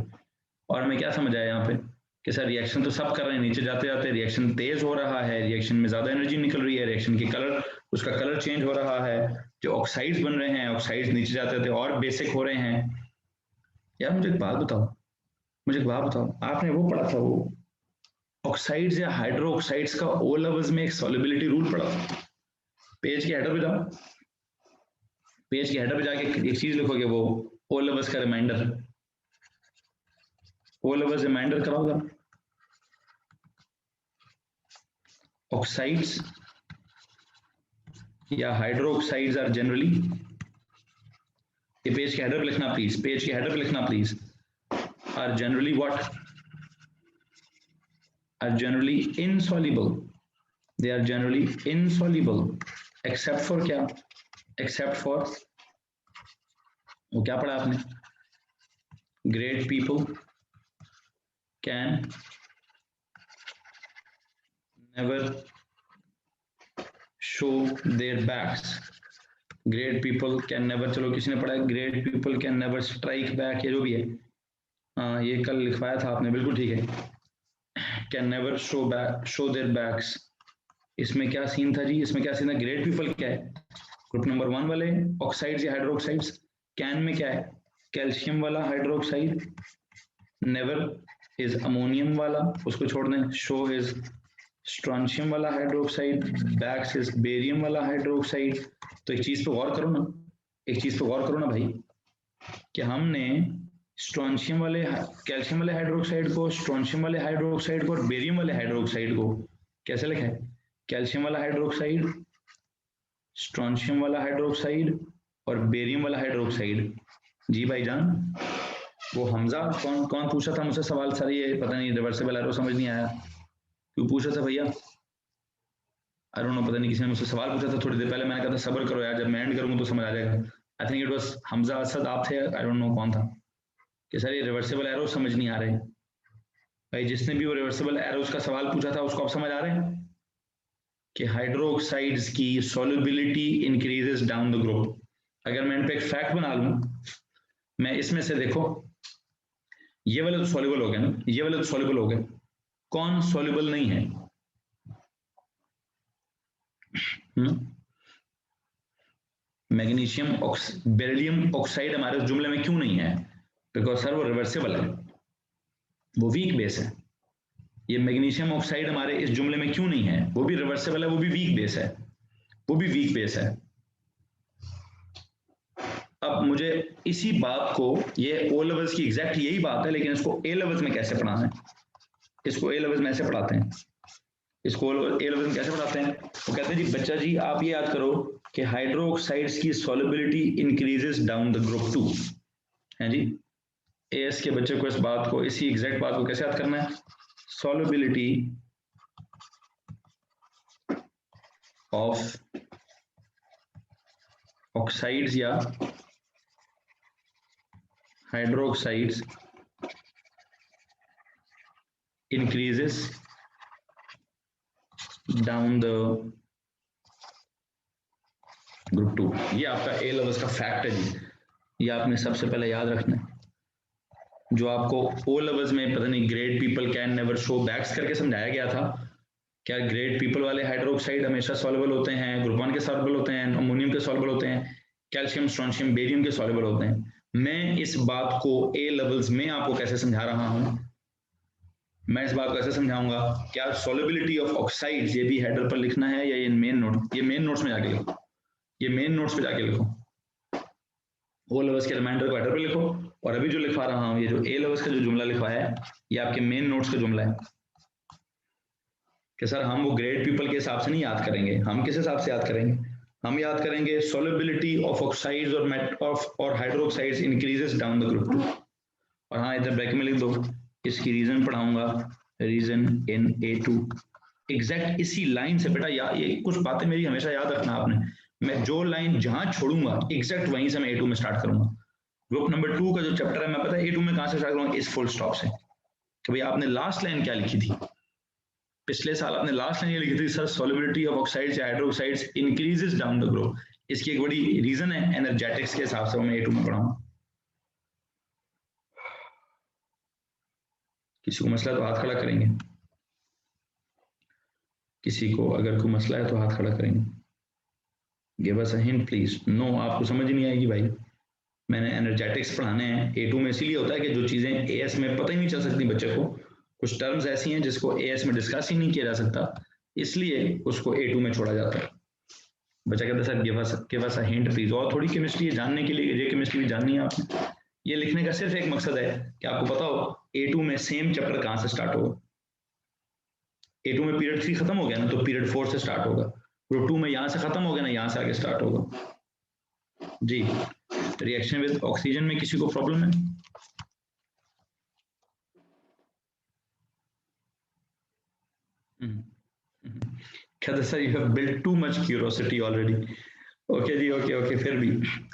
Speaker 1: और हमें क्या समझ आया यहाँ पे कि सर रिएक्शन तो सब कर रहे हैं, नीचे जाते जाते रिएक्शन तेज हो रहा है, रिएक्शन में ज्यादा एनर्जी निकल रही है, रिएक्शन की कलर, उसका कलर चेंज हो रहा है, जो ऑक्साइड्स बन रहे हैं, ऑक्साइड्स नीचे जाते जाते और बेसिक हो रहे हैं। यार मुझे एक बात बताओ, मुझे एक बात बताओ, आपने वो पढ़ा था, वो ऑक्साइड्स या हाइड्रो ऑक्साइड्स का ओ लेवल्स में एक सॉल्युबिलिटी रूल पढ़ा था। पेज के हेडर पे जाओ, पेज के हेडर पे जाके एक चीज लिखोगे, वो ओ लेवल्स का रिमाइंडर, ओ लेवल्स रिमाइंडर कराओगा। ऑक्साइड्स या हाइड्रो ऑक्साइड्स आर जनरली, ये पेज के हेडर पे लिखना प्लीज, पेज के हेडर पे लिखना please, are generally what, are generally insoluble, they are generally insoluble except for क्या, except for, वो क्या पढ़ा आपने, great people can never show their backs, great people can never, चलो किसी ने पढ़ा great people can never strike back, ये जो भी है, हाँ ये कल लिखवाया था आपने, बिल्कुल ठीक है, can never show their backs। इसमें क्या सीन था जी, इसमें क्या सीन है, ग्रेट पीपल क्या है, ग्रुप नंबर 1 वाले ऑक्साइड्स या हाइड्रोक्साइड्स, कैन में क्या है, कैल्शियम वाला हाइड्रोक्साइड, नेवर इज अमोनियम वाला, उसको छोड़ दें, शो इज स्ट्रॉन्शियम वाला हाइड्रोक्साइड, बैक्स इज बेरियम वाला हाइड्रोक्साइड। तो एक चीज पे गौर करो ना, एक चीज पे गौर करो ना भाई, कि हमने स्ट्रॉन्शियम वाले, कैल्शियम वाले हाइड्रोक्साइड को, स्ट्रॉन्शियम वाले हाइड्रोक्साइड को और बेरियम वाले हाइड्रोक्साइड को कैसे लिखा है, कैल्शियम वाला हाइड्रोक्साइड, स्ट्रॉन्शियम वाला हाइड्रोक्साइड और बेरियम वाला हाइड्रोक्साइड। जी भाईजान, वो हमजा कौन कौन पूछा था मुझसे सवाल सर, ये पता नहीं रिवर्सिबल एरो समझ नहीं आया, क्यों पूछा था भैया? आई डोंट नो, पता नहीं किसी ने मुझसे सवाल पूछा था थोड़ी देर पहले, मैंने कहा था सब्र करो यार, जब मैं एंड करूंगा तो समझ आ जाएगा। I think it was Hamza Asad, आप थे, आई डोंट नो कौन था, कि सर ये रिवर्सिबल एरो समझ नहीं आ रहे। भाई जिसने भी वो रिवर्सिबल एरोस का सवाल पूछा था उसको आप समझ आ रहे हैं कि हाइड्रोक्साइड्स की solubility increases down the group. अगर मैं इन पे एक फैक्ट बना लूं, मैं इसमें से देखो ये वाले तो सॉल्युबल हो गए ना, ये वाले तो सॉल्युबल हो गए, कौन सॉल्युबल नहीं है? मैग्नीशियम बेरिलियम ऑक्साइड हमारे उस जुमले में क्यों नहीं है? बिकॉज सर वो रिवर्सिबल है, वो वीक बेस है। ये मैग्नीशियम ऑक्साइड हमारे इस जुमले में क्यों नहीं है? वो भी रिवर्सिबल है, वो भी वीक बेस है, वो भी वीक बेस है। अब मुझे इसी बात को, ये ओ लेवल्स की एग्जैक्ट यही बात है, लेकिन इसको ए लेवल्स में कैसे पढ़ाना है? इसको ए लेवल्स में ऐसे पढ़ाते हैं, इसको ए लेवल्स में कैसे पढ़ाते हैं? वो कहते हैं जी बच्चा जी आप ये याद करो कि हाइड्रोक्साइड्स की solubility increases down the group 2 है जी। एएस के बच्चे को इस बात को, इसी एग्जैक्ट बात को कैसे याद करना है? सॉल्युबिलिटी ऑफ ऑक्साइड्स या hydroxides increases down the group 2। ये आपका ए लेवल्स का फैक्ट है जी, ये आपने सबसे पहले याद रखना है। जो आपको ओ लेवल्स में पता नहीं great people can never show backs करके समझाया गया था, क्या ग्रेट पीपल वाले हाइड्रोक्साइड हमेशा सॉल्युबल होते हैं, ग्रुप 1 के सॉल्युबल होते हैं, अमोनियम के सॉल्युबल होते हैं, कैल्शियम स्ट्रोंशियम बेरियम के सॉल्युबल होते हैं? मैं इस बात को ए लेवल्स में आपको कैसे समझा रहा हूं? मैं इस बात को ऐसे समझाऊंगा, क्या सॉल्युबिलिटी ऑफ ऑक्साइड्स, ये भी हेडर पर लिखना है या ये मेन नोट, ये मेन नोट्स में जाके लिखो, ये मेन नोट्स पे जाके लिखो, ओ लेवल्स के रिमाइंडर को हेडर पे लिखो, और अभी जो लिखवा रहा हूं ये जो ए लेवल्स का जो जुमला लिखवाया है ये आपके मेन नोट्स का जुमला है। कि सर हम वो ग्रेट पीपल के हिसाब से नहीं याद करेंगे, हम किस हिसाब से याद करेंगे? हम याद करेंगे सॉल्युबिलिटी ऑफ ऑक्साइड्स और hydroxides increases down the group 2। और हाँ इधर ब्रैकेट में लिख दो, इसकी रीजन पढ़ाऊंगा, रीजन इन A2। एग्जैक्ट इसी लाइन से बेटा, या ये कुछ बातें मेरी हमेशा याद रखना आपने, मैं जो लाइन जहां छोड़ूंगा एग्जैक्ट वहीं से मैं A2 में स्टार्ट करूंगा। ग्रुप नंबर 2 का जो चैप्टर है मैं पता है A2 में कहां से स्टार्ट करूंगा? इस फुल स्टॉप से, कि भाई आपने लास्ट लाइन क्या लिखी थी पिछले साल? आपने लास्ट लाइन ये लिखी थी सर सॉल्युबिलिटी ऑफ ऑक्साइड्स या hydroxides increases down the group. इसकी एक बड़ी रीजन है एनर्जेटिक्स के हिसाब से, वो मैं A2 में पढ़ाऊंगा। किसी को मसला है तो हाथ खड़ा करेंगे, किसी को अगर कोई मसला है तो हाथ खड़ा करेंगे। Give us a hint please. No, आपको समझ नहीं आएगी भाई, मैंने एनर्जेटिक्स पढ़ाने हैं A2 में, इसीलिए होता है कि जो चीजें AS में पता ही नहीं चल सकती बच्चे को, कुछ टर्म्स ऐसी हैं जिसको AS में डिस्कस ही नहीं किया जा सकता, इसलिए उसको A2 में छोड़ा जाता है। बच्चा कहता है sir give us a hint please, और थोड़ी केमिस्ट्री जानने के लिए, ये केमिस्ट्री भी जाननी है आपने। ये लिखने का सिर्फ एक मकसद है कि आपको पता हो A2 में सेम चैप्टर कहां से स्टार्ट होगा। A2 में पीरियड 3 खत्म हो गया ना, तो पीरियड 4 से स्टार्ट होगा। ग्रुप 2 में यहां से खत्म हो गया ना, यहां से आगे स्टार्ट होगा जी। रिएक्शन विद ऑक्सीजन में किसी को प्रॉब्लम है? कहते sir you have built too much curiosity already. Okay जी, ओके, फिर भी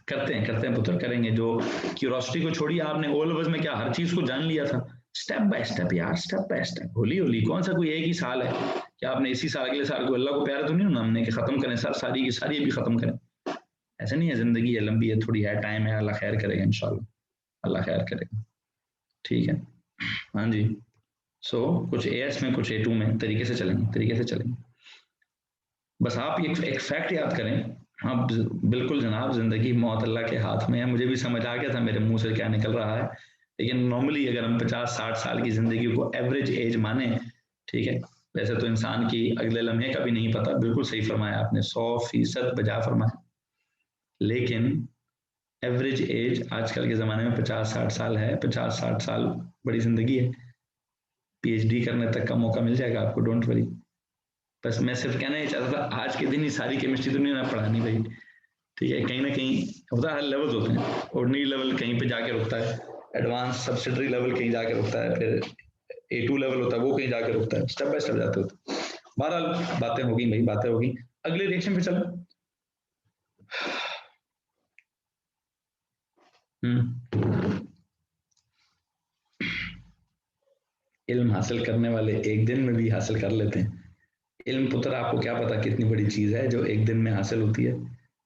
Speaker 1: करते हैं पुत्र, करेंगे। जो क्यूरोसिटी को छोड़िए, आपने ओ लेवल्स में क्या हर चीज को जान लिया था? स्टेप बाय स्टेप यार, step by step, Holi Holi, कौन सा कोई एक ही साल है कि आपने इसी साल अगले साल को, अल्लाह को प्यारा तो नहीं होना हमने कि खत्म करें सर सारी की सारी भी खत्म करें? ऐसा नहीं है, जिंदगी है, लंबी है, थोड़ी है, टाइम है, अल्लाह खैर करेगा इंशाल्लाह, अल्लाह खैर करेगा। ठीक है, हाँ जी। सो कुछ AS में कुछ A2 में तरीके से चलेंगे। बस आप एक फैक्ट याद करें, हाँ बिल्कुल जनाब, जिंदगी मौत अल्लाह के हाथ में है। मुझे भी समझ आ गया था मेरे मुंह से क्या निकल रहा है, लेकिन नॉर्मली अगर हम 50-60 साल की जिंदगी को एवरेज एज माने, ठीक है, वैसे तो इंसान की अगले लम्हे का भी नहीं पता, बिल्कुल सही फरमाया आपने, 100% बजा फरमाया, लेकिन एवरेज एज आजकल के ज़माने में 50-60 साल है। 50-60 साल बड़ी ज़िंदगी है, PhD करने तक का मौका मिल जाएगा आपको, डोंट वरी। बस मैं सिर्फ कहना ही चाहता था, आज के दिन ही सारी केमिस्ट्री तो नहीं ना पढ़ानी भाई, ठीक है, कहीं ना कहीं होता है, हर लेवल होते हैं, ऑर्डिनरी लेवल कहीं पे जाके रुकता है, एडवांस सब्सिडरी लेवल कहीं जाके रुकता है, फिर A2 लेवल होता है वो कहीं जाके रुकता है, स्टेप बाय स्टेप जाते होते। बहरहाल बातें होगी भाई, बातें होगी। अगले रिएक्शन पे चलो। इल्म हासिल करने वाले एक दिन में भी हासिल कर लेते हैं। इल्म पुत्र आपको क्या पता कितनी बड़ी चीज है जो एक दिन में हासिल होती है।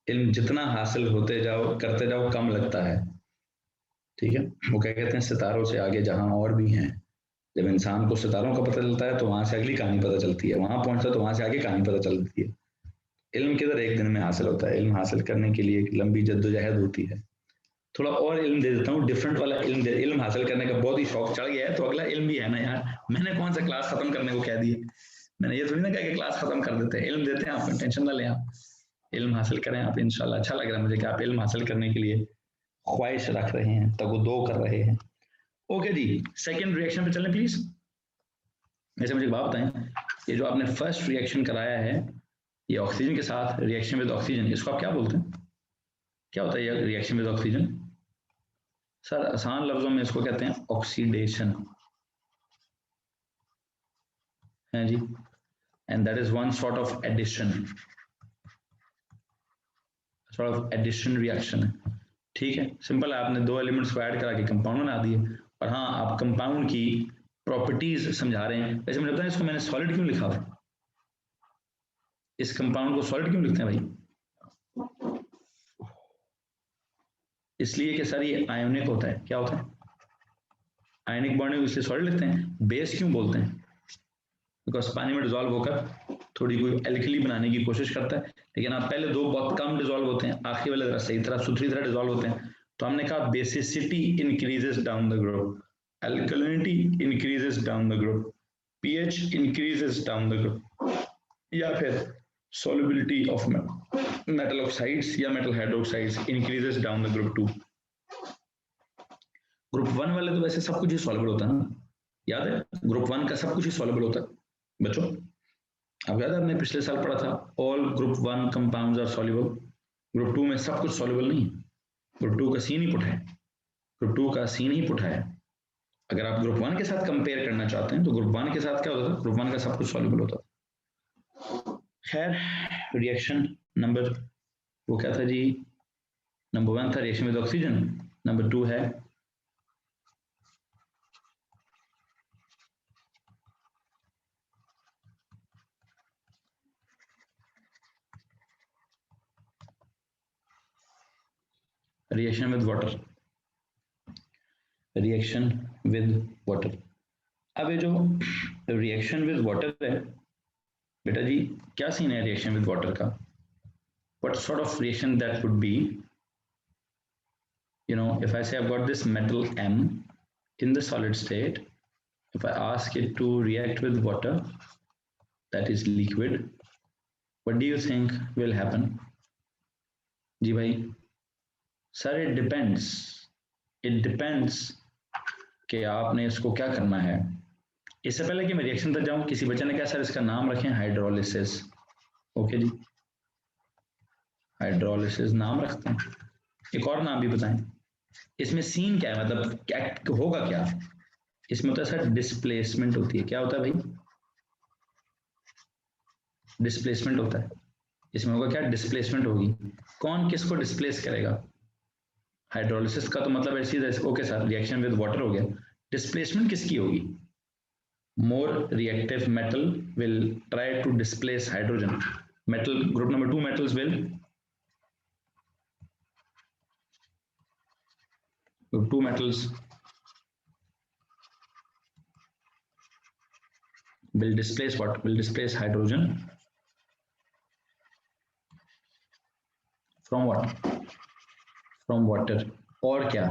Speaker 1: इल्म जितना हासिल होते जाओ करते जाओ कम लगता है, ठीक है। वो क्या कहते हैं, सितारों से आगे जहां और भी हैं। जब इंसान को सितारों का पता चलता है तो वहां से अगली कहानी पता चलती है, वहां पहुंचता है तो वहां से आगे कहानी पता चलती है। इल्म किधर एक दिन में हासिल होता है, इल्म हासिल करने के लिए एक लंबी जद्दोजहद होती है। थोड़ा और इल्म दे देता हूँ, डिफरेंट वाला इल्म इल्म हासिल करने का बहुत ही शौक चढ़ गया है तो अगला इल्म भी है ना यार। मैंने कौन सा क्लास खत्म करने को कह दिए, मैंने ये थोड़ी ना कहा कि क्लास खत्म कर देते हैं, इल्म देते हैं आपको, टेंशन ना लें आप, इल्म हासिल करें आप इंशाल्लाह। अच्छा लग रहा है मुझे कि आप इल्म हासिल करने के लिए ख्वाहिश रख रहे हैं, तगो कर रहे हैं। ओके जी, सेकंड रिएक्शन पे चलें प्लीज। वैसे मुझे एक बात बताएं, ये जो आपने फर्स्ट रिएक्शन कराया है ये ऑक्सीजन के साथ, रिएक्शन विद ऑक्सीजन, इसको आप क्या बोलते हैं, क्या होता है ये रिएक्शन विद ऑक्सीजन? सर आसान लफ्जों में इसको कहते हैं ऑक्सीडेशन, है जी। And that is one sort of addition, sort of addition reaction है, ठीक है। सिंपल है, आपने दो एलिमेंट्स को ऐड करा के कंपाउंड बना दिए। और हाँ, आप कंपाउंड की प्रॉपर्टीज समझा रहे हैं। वैसे मुझे बताएं इसको मैंने सॉलिड क्यों लिखा है, इस कंपाउंड को सॉलिड क्यों लिखते हैं भाई? इसलिए कि सर ये आयोनिक होता है, क्या होता है, आयनिक बॉन्डिंग, इसलिए सॉलिड लिखते हैं। बेस क्यों बोलते हैं? बिकॉज पानी में डिजोल्व होकर थोड़ी कोई एल्कली बनाने की कोशिश करता है, लेकिन आप पहले दो बहुत कम डिजोल्व होते हैं, आखिरी वाले तरह सही तरह सुथरी तरह डिजोल्व होते हैं। तो हमने कहा basicity increases down the group, alkalinity increases down the group, pH increases down the group, या फिर solubility of metal oxides या metal hydroxides increases down the group 2। Group 1 वाले तो वैसे सब कुछ ही सॉल्युबल होता है ना, याद है ग्रुप 1 का सब कुछ ही सॉल्युबल होता है बच्चों। अब याद है हमने पिछले साल पढ़ा था all group 1 compounds are soluble. Group 2 में सब कुछ सॉल्युबल नहीं, ग्रुप 2 का सीन ही पुट है, ग्रुप 2 का सीन ही पुट है। अगर आप ग्रुप 1 के साथ कंपेयर करना चाहते हैं तो ग्रुप 1 के साथ क्या होता था, ग्रुप 1 का सब कुछ सॉल्युबल होता था। खैर रिएक्शन नंबर वो क्या था जी, नंबर 1 था रिएक्शन विद ऑक्सीजन, नंबर 2 है reaction with water, reaction with water. अब ये जो रिएक्शन विद वाटर है बेटा जी, क्या सीन है रिएक्शन विद वाटर का? What sort of reaction that would be, you know, if I say I've got this metal M in the solid state, if I ask it to react with water that is liquid, what do you think will happen? जी भाई, sir it depends, it depends कि आपने इसको क्या करना है। इससे पहले कि मैं रिएक्शन तक जाऊं, किसी बच्चे ने कहा सर इसका नाम रखें हाइड्रोलिसिस। ओके जी, हाइड्रोलिसिस नाम रखते हैं, एक और नाम भी बताएं। इसमें सीन क्या है, मतलब क्या होगा, क्या इसमें होता है सर, डिस्प्लेसमेंट होती है। क्या होता है भाई, डिस्प्लेसमेंट होता है। इसमें होगा क्या, डिस्प्लेसमेंट होगी। कौन किसको डिस्प्लेस करेगा? हाइड्रोलिसिस का तो मतलब ऐसी, okay sir reaction with water हो गया, डिस्प्लेसमेंट किसकी होगी? More reactive metal will try to displace hydrogen, metal group number 2 metals will, group 2 metals will displace what, will displace hydrogen from what, from water। और क्या,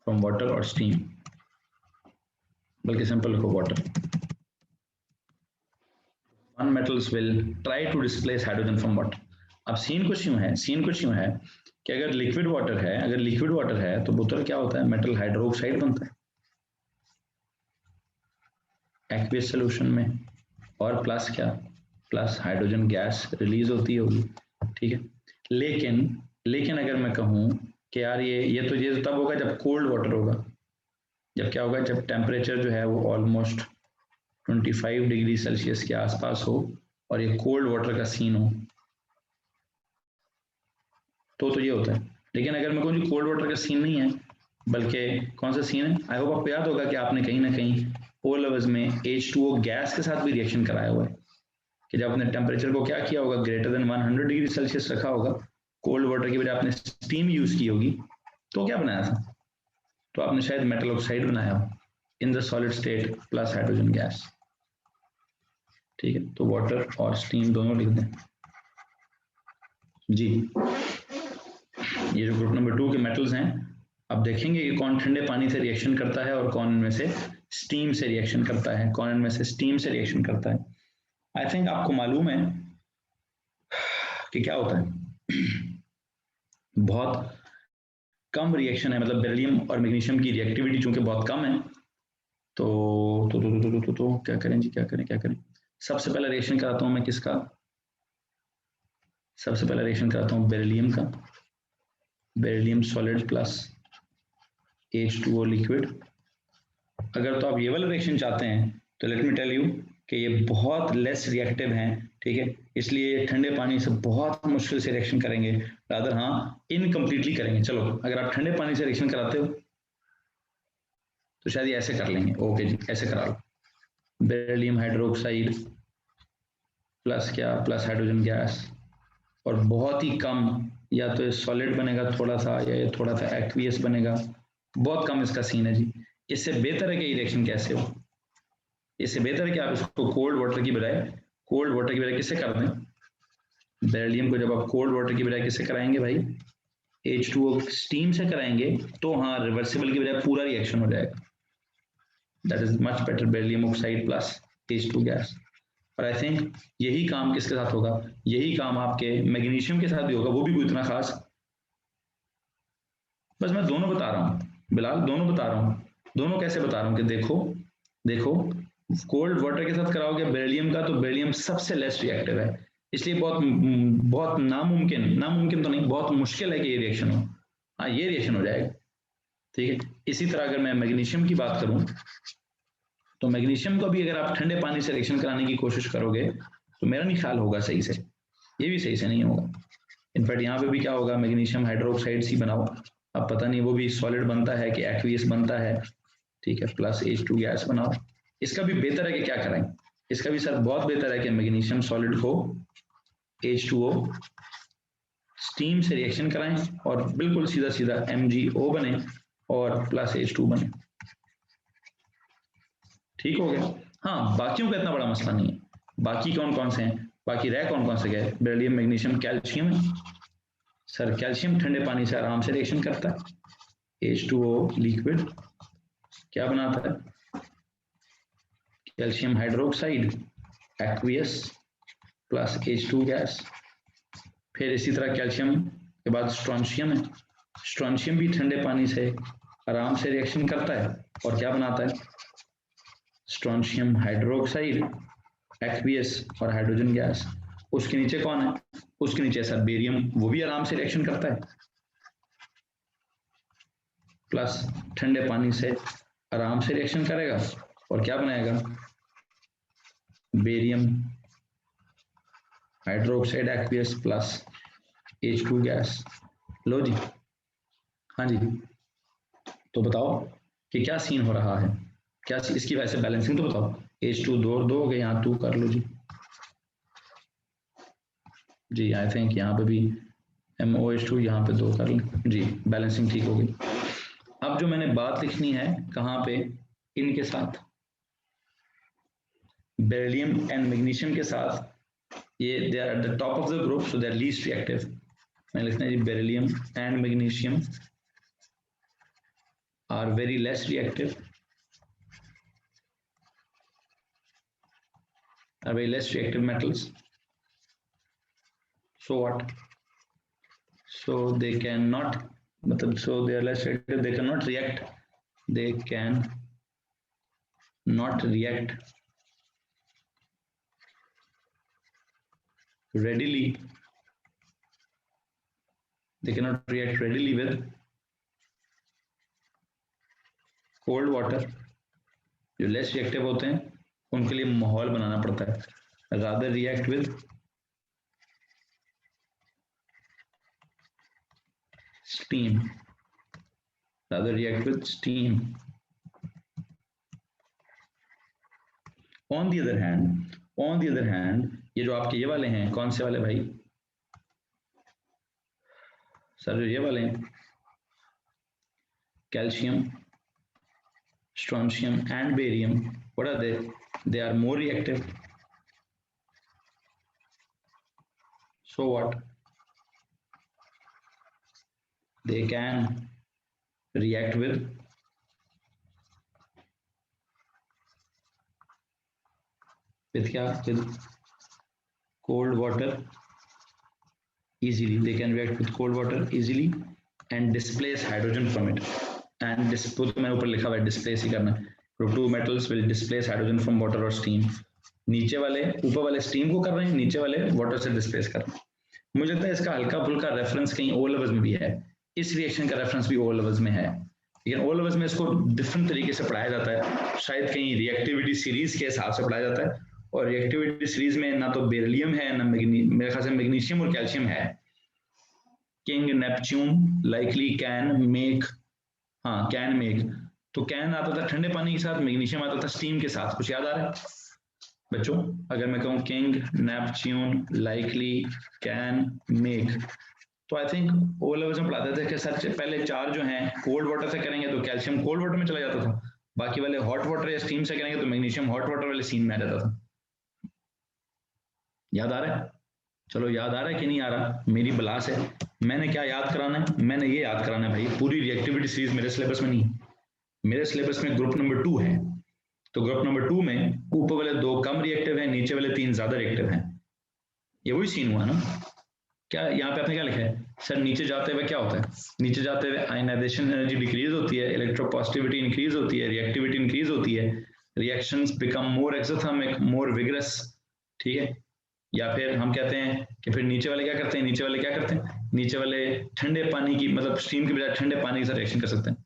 Speaker 1: from water और steam, बल्कि simple लिखो water. One metals will try to displace hydrogen from water। अब scene कुछ यूं है, scene कुछ यूं है कि अगर लिक्विड वाटर है, अगर लिक्विड वाटर है तो पुत्र क्या होता है, मेटल हाइड्रोक्साइड बनता है एक्वियस सोल्यूशन में, और प्लस क्या, प्लस हाइड्रोजन गैस रिलीज होती होगी, ठीक है। लेकिन लेकिन अगर मैं कहूँ कि यार ये तो तब होगा जब कोल्ड वाटर होगा, जब क्या होगा, जब टेम्परेचर जो है वो ऑलमोस्ट 25 डिग्री सेल्सियस के आसपास हो और ये कोल्ड वाटर का सीन हो, तो ये होता है। लेकिन अगर मैं कहूँ जी कोल्ड वाटर का सीन नहीं है, बल्कि कौन सा सीन है, आई होप आपको याद होगा कि आपने कहीं ना कहीं ओ लेवल्स में H2O गैस के साथ भी रिएक्शन कराया हुआ है, कि जब आपने टेम्परेचर को क्या किया होगा, ग्रेटर देन 100 डिग्री सेल्सियस रखा होगा, कोल्ड वाटर की वजह आपने स्टीम यूज की होगी, तो क्या बनाया था, तो आपने शायद मेटल ऑक्साइड बनाया हो in the solid state plus hydrogen gas. ठीक है, तो वाटर और स्टीम दोनों लिख दें जी। ये जो ग्रुप नंबर 2 के मेटल्स हैं, अब देखेंगे कि कौन ठंडे पानी से रिएक्शन करता है और कौन इनमें से स्टीम से रिएक्शन करता है, कौन इनमें से स्टीम से रिएक्शन करता है। आई थिंक आपको मालूम है कि क्या होता है, बहुत कम रिएक्शन है, मतलब बेरिलियम और मैग्नीशियम की रिएक्टिविटी चूंकि बहुत कम है, तो क्या करें जी, क्या करें। सबसे पहला रिएक्शन कराता हूं मैं किसका, सबसे पहला रिएक्शन कराता हूं बेरिलियम का, beryllium solid plus H2O liquid. अगर तो आप ये वाला रिएक्शन चाहते हैं तो लेट मी टेल यू कि ये बहुत लेस रिएक्टिव हैं, ठीक है, इसलिए ठंडे पानी से बहुत मुश्किल से रिएक्शन करेंगे, रादर हाँ इनकम्प्लीटली करेंगे। चलो अगर आप ठंडे पानी से रिएक्शन कराते हो तो शायद ये ऐसे कर लेंगे, ओके जी ऐसे करा लो, बेरिलियम हाइड्रोक्साइड प्लस क्या, प्लस हाइड्रोजन गैस, और बहुत ही कम, या तो ये सॉलिड बनेगा थोड़ा सा, या ये थोड़ा सा एक्वियस बनेगा, बहुत कम इसका सीन है जी। इससे बेहतर है कि ये रिएक्शन कैसे हो, इससे बेहतर है कि आप इसको कोल्ड वाटर की बजाय किससे कर दें, बेरिलियम को जब आप कोल्ड वाटर की बजाय किससे कराएंगे भाई, H2O स्टीम से कराएंगे, तो हाँ रिवर्सिबल की बजाय पूरा रिएक्शन हो जाएगा, that is much better, beryllium oxide plus H2 gas. और आई थिंक यही काम किसके साथ होगा, यही काम आपके मैग्नीशियम के साथ भी होगा, वो भी कोई इतना खास, बस मैं दोनों बता रहा हूँ बिलाल, दोनों बता रहा हूँ, दोनों कैसे बता रहा हूँ कि देखो देखो, कोल्ड वाटर के साथ कराओगे बेरिलियम का, तो बेरिलियम सबसे लेस रिएक्टिव है, इसलिए बहुत बहुत नामुमकिन तो नहीं, बहुत मुश्किल है कि ये रिएक्शन हो, हाँ ये रिएक्शन हो जाएगा, ठीक है। इसी तरह अगर मैं मैग्नीशियम की बात करूं, तो मैग्नीशियम को भी अगर आप ठंडे पानी से रिएक्शन कराने की कोशिश करोगे तो मेरा नहीं ख्याल होगा सही से, ये भी सही से नहीं होगा। इनफैक्ट यहाँ पे भी क्या होगा, मैग्नीशियम हाइड्रोक्साइड ही बनाओ, अब पता नहीं वो भी सॉलिड बनता है कि एक्वियस बनता है, ठीक है, प्लस H2 गैस बनाओ। इसका भी बेहतर है कि क्या करें, इसका भी सर बहुत बेहतर है कि मैग्नीशियम सॉलिड को H2O स्टीम से रिएक्शन कराएं और बिल्कुल सीधा सीधा MgO बने और प्लस H2 बने, ठीक हो गया। हाँ बाकियों का इतना बड़ा मसला नहीं है, बाकी कौन कौन से हैं, बाकी रह कौन कौन से गए, बेरिलियम मैग्नीशियम कैल्शियम है सर, कैल्शियम ठंडे पानी से आराम से रिएक्शन करता है, H2O लिक्विड क्या बनाता है, calcium hydroxide aqueous plus H2 gas. फिर इसी तरह कैल्शियम के बाद स्ट्रॉन्शियम है, स्ट्रॉन्शियम भी ठंडे पानी से आराम से रिएक्शन करता है और क्या बनाता है, स्ट्रॉन्शियम हाइड्रोक्साइड एक्वियस और हाइड्रोजन गैस। उसके नीचे कौन है, उसके नीचे सर बेरियम, वो भी आराम से रिएक्शन करता है, प्लस ठंडे पानी से आराम से रिएक्शन करेगा और क्या बनाएगा, barium hydroxide aqueous plus H2 gas. लो जी, हाँ जी, तो बताओ कि क्या सीन हो रहा है, क्या इसकी वजह से बैलेंसिंग तो बताओ, H2 दो हो गए, यहाँ 2 कर लो जी। जी आई थिंक यहाँ पे भी MOH2 यहाँ पे 2 कर लें जी, बैलेंसिंग ठीक हो गई। अब जो मैंने बात लिखनी है कहाँ पे, इनके साथ बेरिलियम एंड मैग्नीशियम के साथ, ये they are at the top of the group so they are least reactive, मैंने लिखना है जी beryllium and magnesium are very less reactive, are very less reactive metals, so what, so they cannot, so they are less reactive, they cannot react, they can not react readily they cannot react readily with cold water. जो less reactive होते हैं उनके लिए माहौल बनाना पड़ता है. rather react with steam. rather react with steam. On the other hand, ये जो आपके ये वाले हैं, कौन से वाले भाई सर, जो ये वाले हैं, calcium, strontium and barium, what are they? They are more reactive. So what? They can react with क्या? With cold water easily. They can react with cold water easily and displace hydrogen from it. And तो मैंने ऊपर लिखा हुआ है displace ही करना है. Group 2 metals will displace hydrogen from water or steam. नीचे वाले ऊपर वाले steam को कर रहे हैं, नीचे वाले water से displace कर रहे हैं. मुझे लगता है इसका हल्का फुल्का रेफरेंस कहीं O levels में भी है. इस रिएक्शन का रेफरेंस भी O levels में है, लेकिन O levels में इसको डिफरेंट तरीके से पढ़ाया जाता है. शायद कहीं रिएक्टिविटी सीरीज के हिसाब से पढ़ाया जाता है, और रिएक्टिविटी सीरीज में ना तो बेरिलियम है, ना मेरे ख्याल से मैग्नीशियम और कैल्शियम है. King Neptune likely can make, हाँ कैन मेक, तो कैन आता था ठंडे पानी के साथ, मैग्नीशियम आता था स्टीम के साथ. कुछ याद आ रहा है बच्चों? अगर मैं कहूँ king Neptune likely can make, तो आई थिंक ओ लेवल्स में पढ़ाते थे कि सर पहले चार जो हैं कोल्ड वाटर से करेंगे तो कैल्शियम कोल्ड वाटर में चला जाता था, बाकी वाले हॉट वाटर या स्टीम से करेंगे तो मैग्नीशियम हॉट वाटर वाले सीन में आ जाता था. याद आ रहा है? चलो याद आ रहा है कि नहीं आ रहा? मेरी बलास है. मैंने क्या याद कराना है? मैंने ये याद कराना है भाई, पूरी रिएक्टिविटी सीरीज मेरे सिलेबस में नहीं, मेरे सिलेबस में ग्रुप नंबर 2 है. तो ग्रुप नंबर 2 में ऊपर वाले 2 कम रिएक्टिव हैं, नीचे वाले 3 ज्यादा रिएक्टिव हैं. ये वही सीन हुआ ना? क्या यहाँ पे आपने क्या लिखा है सर? नीचे जाते हुए क्या होता है? नीचे जाते हुए आयनाइजेशन एनर्जी डिक्रीज होती है, इलेक्ट्रोपॉजिटिविटी इंक्रीज होती है, रिएक्टिविटी इंक्रीज होती है, रिएक्शंस बिकम मोर एक्सोथर्मिक, मोर विगरस. ठीक है, या फिर हम कहते हैं कि फिर नीचे वाले क्या करते हैं? नीचे वाले क्या करते हैं? नीचे वाले ठंडे पानी की, मतलब स्टीम के बजाय ठंडे पानी के साथ रिएक्शन कर सकते हैं.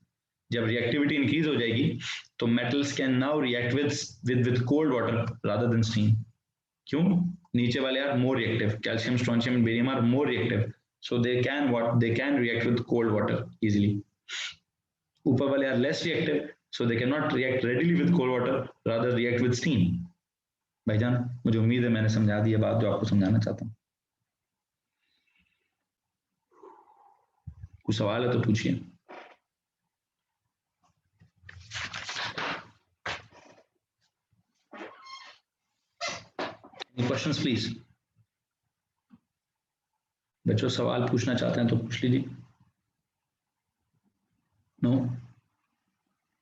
Speaker 1: जब रिएक्टिविटी इंक्रीज हो जाएगी तो metals can now react with cold water rather than steam. क्यों? नीचे वाले are more reactive, calcium, strontium and barium are more reactive, so they can react with cold water easily. ऊपर वाले are less reactive, so they can not react readily with cold water, rather react with steam. भाईजान मुझे उम्मीद है मैंने समझा दी बात जो आपको समझाना चाहता हूँ. कुछ सवाल है तो पूछिए. Questions please. बच्चों सवाल पूछना चाहते हैं तो पूछ लीजिए.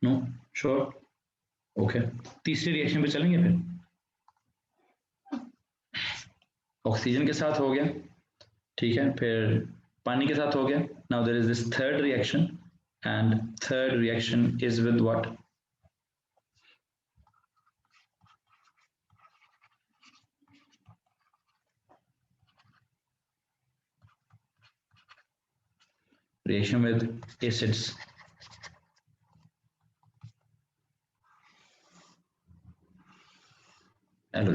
Speaker 1: No sure. ओके, तीसरे रिएक्शन पे चलेंगे. फिर ऑक्सीजन के साथ हो गया, ठीक है, फिर पानी के साथ हो गया. Now there is this third reaction, and third reaction is with what? reaction with acids. Hello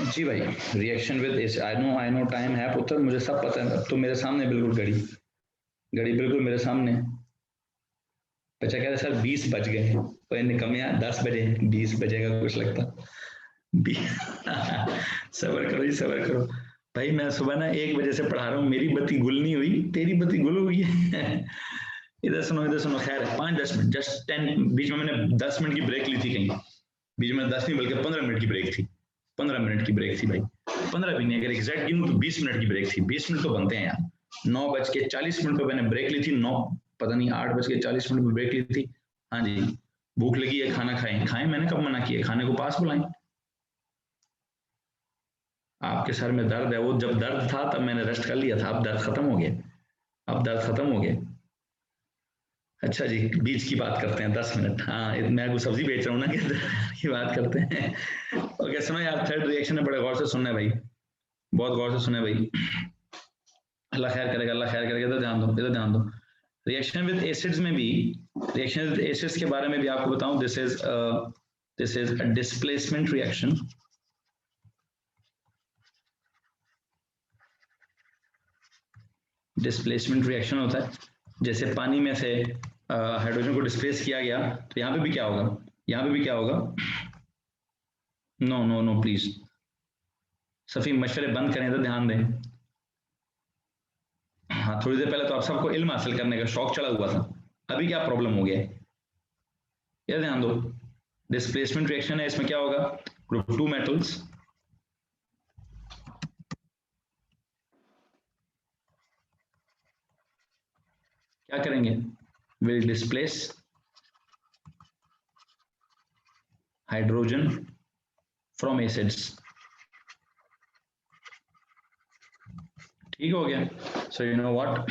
Speaker 1: जी भाई, reaction with acid. I no time है पुत्र, मुझे सब पता है. तो मेरे सामने बिल्कुल घड़ी बिल्कुल मेरे सामने. बच्चा कह रहा सर 20 बज गए हैं, कोई निकम यार 10 बजे 20 बजेगा कुछ लगता. सबर करो जी, सबर करो भाई. मैं सुबह ना 1 बजे से पढ़ा रहा हूँ, मेरी बत्ती गुल नहीं हुई, तेरी बत्ती गुल हुई है. इधर सुनो. खैर 5-10 मिनट, जस्ट 10. बीच में मैंने 10 मिनट की ब्रेक ली थी कहीं, बीच में 10 नहीं बल्कि 15 मिनट की ब्रेक थी. 15 मिनट की ब्रेक थी भाई, 15 भी नहीं, अगर एग्जैक्ट गिनूं तो 20 मिनट की ब्रेक थी. 20 मिनट तो बनते हैं यार. 9:40 पे मैंने ब्रेक ली थी. 8:40 पे ब्रेक ली थी. हाँ जी, भूख लगी है, खाना खाएं. मैंने कब मना किया? खाने को पास बुलाएं. आपके सर में दर्द है, वो जब दर्द था तब मैंने रेस्ट कर लिया था, अब दर्द खत्म हो गया. अच्छा जी, बीज की बात करते हैं 10 मिनट. हाँ, मैं कोई सब्जी बेच रहा हूँ ना की बात करते हैं. ओके सुनो यार, थर्ड रिएक्शन है, बड़े गौर से सुनना है भाई, बहुत गौर से सुनना है भाई. अल्लाह खैर करेगा, अल्लाह खैर करेगा। इधर ध्यान दो, इधर ध्यान दो। रिएक्शन विद एसिड्स में भी, रिएक्शन विद एसिड्स के बारे में भी आपको बताऊं, this is a displacement reaction. Displacement reaction होता है, जैसे पानी में से हाइड्रोजन को डिस्प्लेस किया गया, तो यहाँ पे भी क्या होगा, यहाँ पे भी क्या होगा, no no no please Safi मशवरे बंद करें, तो ध्यान दें। हाँ, थोड़ी देर पहले तो आप सबको इल्म हासिल करने का शौक चढ़ा हुआ था, अभी क्या प्रॉब्लम हो गया है, ये ध्यान दो। डिस्प्लेसमेंट रिएक्शन है, इसमें क्या होगा, ग्रुप 2 मेटल्स क्या करेंगे, will displace hydrogen from acids. ठीक हो गया। सो यू नो व्हाट,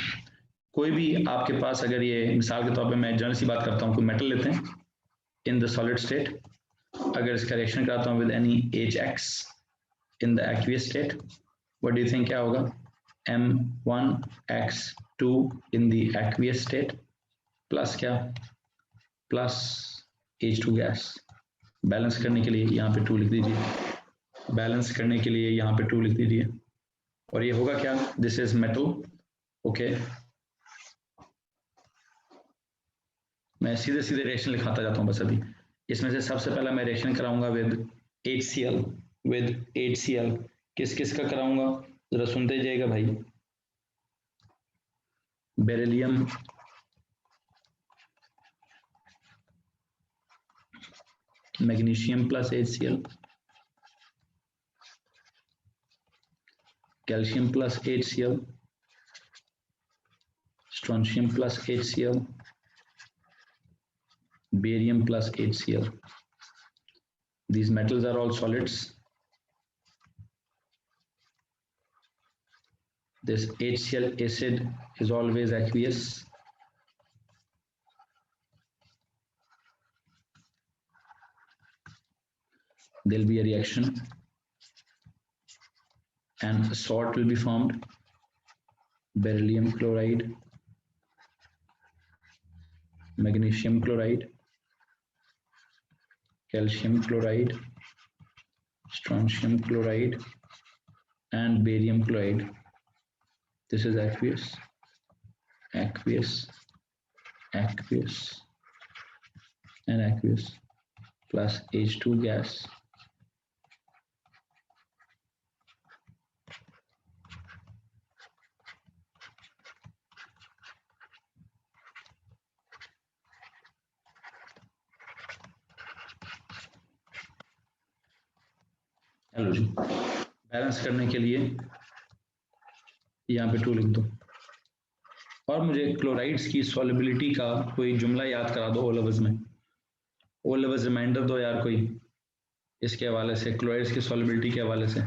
Speaker 1: कोई भी आपके पास, अगर ये मिसाल के तौर पे मैं जनरल सी बात करता हूँ, कोई मेटल लेते हैं इन द सॉलिड स्टेट, अगर इसका रिएक्शन कराता हूँ with any HX in the aqueous state, what do you think क्या होगा, M1X2 in the aqueous state plus क्या, प्लस H2 गैस। बैलेंस करने के लिए यहाँ पे 2 लिख दीजिए, बैलेंस करने के लिए यहाँ पे 2 लिख दीजिए, और ये होगा क्या, दिस इज मेटल। ओके, मैं सीधे सीधे रिएक्शन लिखाता जाता हूँ बस अभी। इसमें से सबसे पहला मैं रिएक्शन कराऊंगा विद HCl, विद HCl। किस किस का कराऊंगा, जरा सुनते जाइएगा भाई। Beryllium, magnesium plus HCl, calcium plus HCl, strontium plus HCl, barium plus HCl. These metals are all solids. This HCl acid is always aqueous. There'll be a reaction and a salt will be formed, beryllium chloride, magnesium chloride, calcium chloride, strontium chloride, and barium chloride. This is aqueous, aqueous, aqueous, and aqueous plus H2 gas. Hello जी, balance करने के लिए यहाँ पे 2 लिख दो, और मुझे क्लोराइड्स की सॉल्युबिलिटी का कोई जुमला याद करा दो ओ लेवल्स में, ओ लेवल्स रिमाइंडर दो यार कोई, इसके हवाले से, क्लोराइड्स की सॉल्युबिलिटी के हवाले से।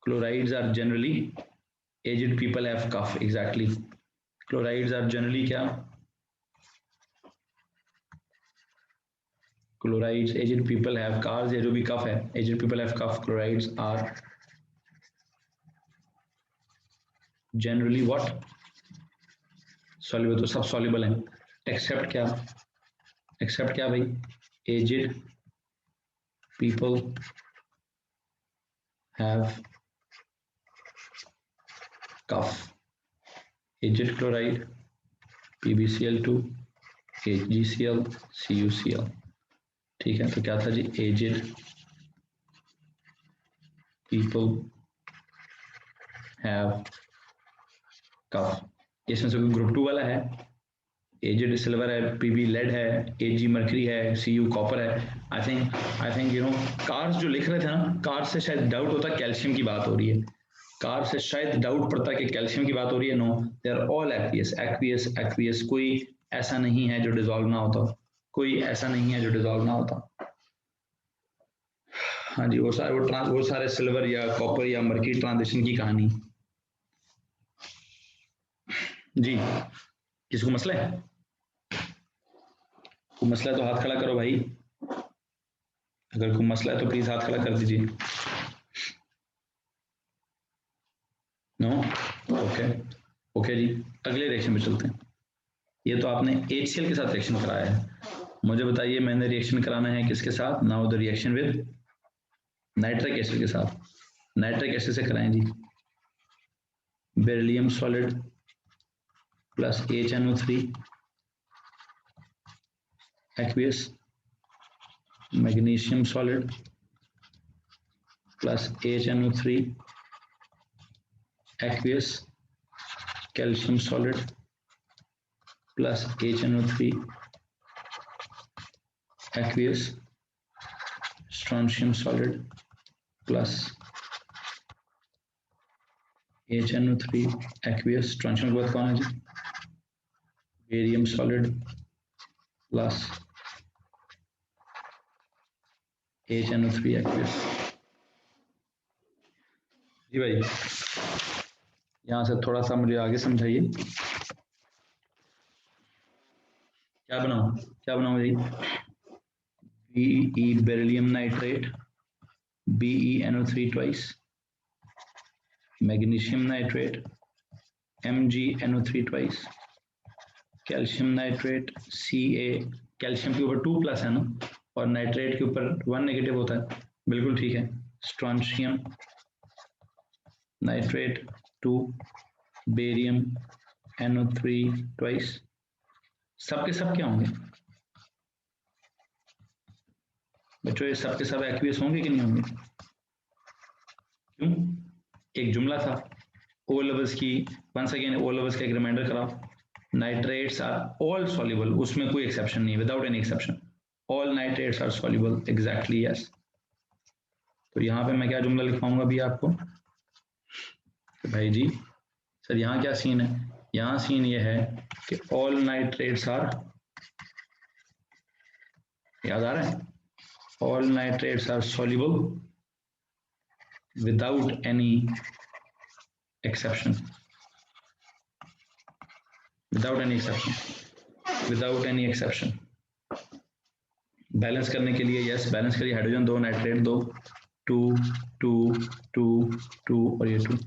Speaker 1: Chlorides are generally, aged people have cough, exactly, chlorides are generally क्या, chlorides, aged people have cars, ये जो भी कफ है, aged people have cough, chlorides are generally what, soluble, तो सब सॉल्युबल हैं, एक्सेप्ट क्या, एक्सेप्ट क्या भाई, aged people have cough, aged chloride, PbCl2, HgCl, CuCl। ठीक है, तो क्या था जी, एज्ड पीपल हैव कफ, इसमें से कोई ग्रुप 2 वाला है, एजेड सिल्वर है, Pb लेड है, Ag मर्करी है, Cu कॉपर है। I think you know, cars जो लिख रहे थे ना, कार्स से शायद डाउट होता कैल्शियम की बात हो रही है, कार से शायद डाउट पड़ता कि कैल्शियम की बात हो रही है। No, they are all aqueous, aqueous, aqueous, कोई ऐसा नहीं है जो डिजोल्व ना होता, कोई ऐसा नहीं है जो डिजोल्व ना होता। हाँ जी, वो सारे सिल्वर या कॉपर या मर्करी ट्रांजिशन की कहानी। जी, किसको मसला है, कोई मसला है तो हाथ खड़ा करो भाई, अगर कोई मसला है तो प्लीज हाथ खड़ा कर दीजिए। नो? ओके ओके जी, अगले रिएक्शन में चलते हैं। ये तो आपने HCl के साथ रिएक्शन कराया है, मुझे बताइए मैंने रिएक्शन कराना है किसके साथ? Now the reaction with nitric acid के साथ। नाइट्रिक एसिड से कराएं जी, beryllium solid plus HNO3 aqueous, magnesium solid plus HNO3 aqueous, calcium solid plus HNO3 aqueous, strontium solid plus HNO3 aqueous, strontium के बाद कौन है जी? Barium solid plus HNO3 aqueous। जी भाई, यहाँ से थोड़ा सा मुझे आगे समझाइए, क्या बनाऊं जी? BE beryllium nitrate, BeNO3 twice, magnesium nitrate, MgNO3 twice, calcium nitrate Ca, calcium के ऊपर 2 प्लस है ना, और नाइट्रेट के ऊपर 1 नेगेटिव होता है, बिल्कुल ठीक है। Strontium nitrate 2, barium NO3 twice, सबके सब क्या होंगे बच्चों? ये सबके सब एक्वियस होंगे कि नहीं होंगे? क्यों? एक जुमला था ओ लेवल्स की, वंस अगेन ओ लेवल्स का एक रिमाइंडर कराओ, नाइट्रेट्स आर ऑल सॉल्युबल, उसमें कोई एक्सेप्शन नहीं है, without any exception all nitrates are soluble, exactly yes. तो यहाँ पे मैं क्या जुमला लिखवाऊंगा अभी आपको कि भाई जी सर यहाँ क्या सीन है? यहाँ सीन ये है कि ऑल नाइट्रेट्स आर, याद आ रहा है, all nitrates are soluble without any exception, without any exception, without any exception। Balance करने के लिए यस, बैलेंस करिए, हाइड्रोजन 2, नाइट्रेट 2, 2 2 2 2 और ये 2।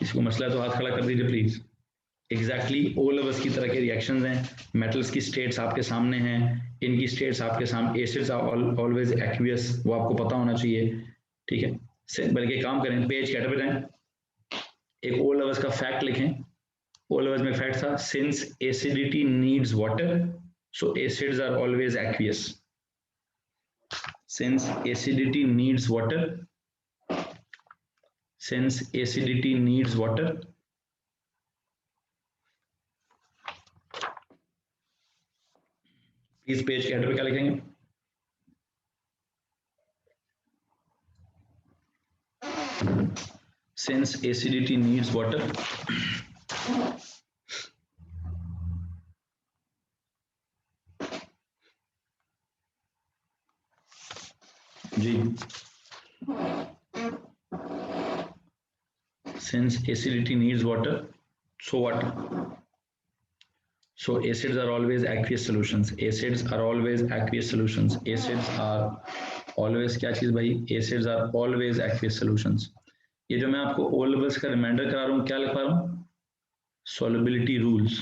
Speaker 1: इसको मसला तो हाथ खड़ा कर दीजिए प्लीज। एग्जैक्टली ओ लेवल्स की तरह के रिएक्शंस हैं, मेटल्स की स्टेट्स आपके सामने हैं, इनकी स्टेट्स आपके सामने, एसिड्स आर ऑलवेज एक्वियस, वो आपको पता होना चाहिए, ठीक है। बल्कि काम करें, पेज कैट पे जाएं, एक ओ लेवल्स का फैक्ट लिखें। ओ लेवल्स में फैक्ट था, since acidity needs water so acids are always aqueous, since acidity needs water, since acidity needs water, इस पेज के हेडर पे क्या लिखेंगे? Since acidity needs water, ji, since acidity needs water, so what? So acids are always aqueous solutions. Acids are always aqueous solutions. Acids are always क्या चीज भाई? Acids are always aqueous solutions. ये जो मैं आपको O levels का reminder करा रहा हूँ, क्या लिखवा रहा हूँ? Solubility rules.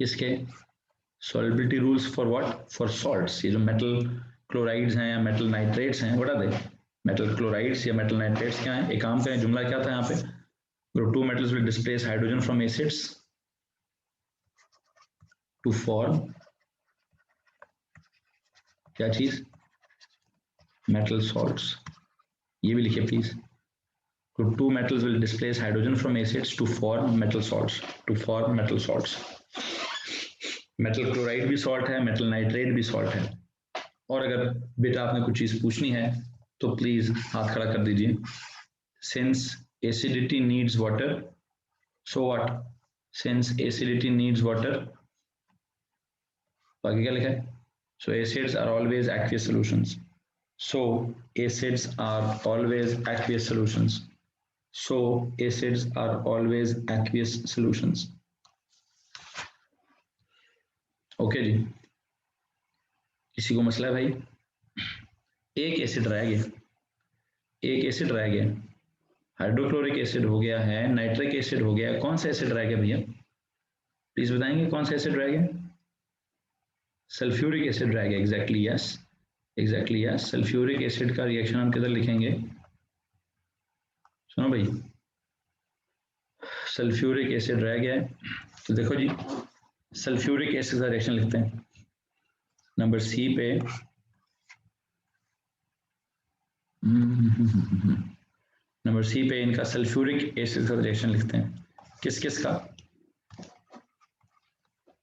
Speaker 1: किसके? Solubility rules for what? For salts. ये जो metal chlorides हैं या metal nitrates हैं, what are they? Metal chlorides या metal nitrates क्या हैं? एक काम करें, जुमला क्या था यहाँ पे? Group 2 metals will displace hydrogen from acids to form क्या चीज? Metal salts। ये भी लिखिए please. Group 2 metals will displace hydrogen from acids to form metal salts, to form metal salts। Metal chloride भी सॉल्ट है, मेटल नाइट्रेट भी salt है। और अगर बेटा आपने कुछ चीज पूछनी है तो प्लीज हाथ खड़ा कर दीजिए। Since acidity needs water, so what? Since acidity needs water, बाकी क्या लिखा है? So acids are always aqueous solutions, so acids are always aqueous solutions, so acids are always aqueous solutions. Okay जी, किसी को मसला है भाई? एक एसिड रह गया, एक एसिड रह गया, हाइड्रोक्लोरिक एसिड हो गया है, नाइट्रिक एसिड हो गया, कौन सा एसिड रह गया भैया? प्लीज बताएंगे कौन सा एसिड रह गया? सल्फ्यूरिक एसिड रह गया। Exactly yes, exactly yes. Sulphuric acid का रिएक्शन हम किधर लिखेंगे? सुनो भाई, सल्फ्यूरिक एसिड रह गया है, तो देखो जी सल्फ्यूरिक एसिड का रिएक्शन लिखते हैं नंबर सी पे। नंबर सी पे इनका सल्फ्यूरिक एसिड का रिएक्शन लिखते हैं। किस किस का?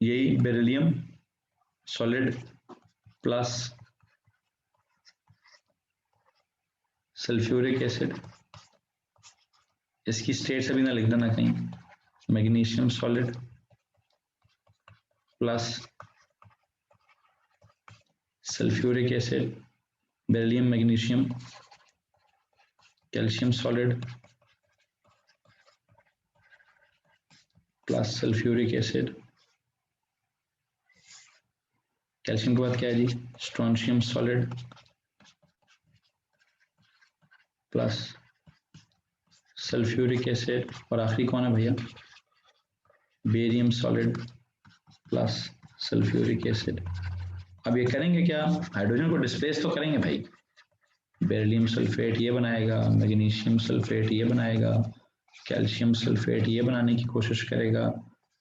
Speaker 1: यही beryllium solid plus sulphuric acid, इसकी स्टेट्स अभी ना लिख देना कहीं, magnesium solid plus sulphuric acid, beryllium magnesium, calcium solid plus sulphuric acid. Calcium के बाद क्या है जी? Strontium solid plus sulphuric acid, और आखिरी कौन है भैया? Barium solid plus sulphuric acid. अब ये करेंगे क्या? हाइड्रोजन को डिस्प्लेस तो करेंगे भाई। बेरिलियम सल्फेट ये बनाएगा, मैग्नीशियम सल्फेट ये बनाएगा, कैल्शियम सल्फेट ये बनाने की कोशिश करेगा,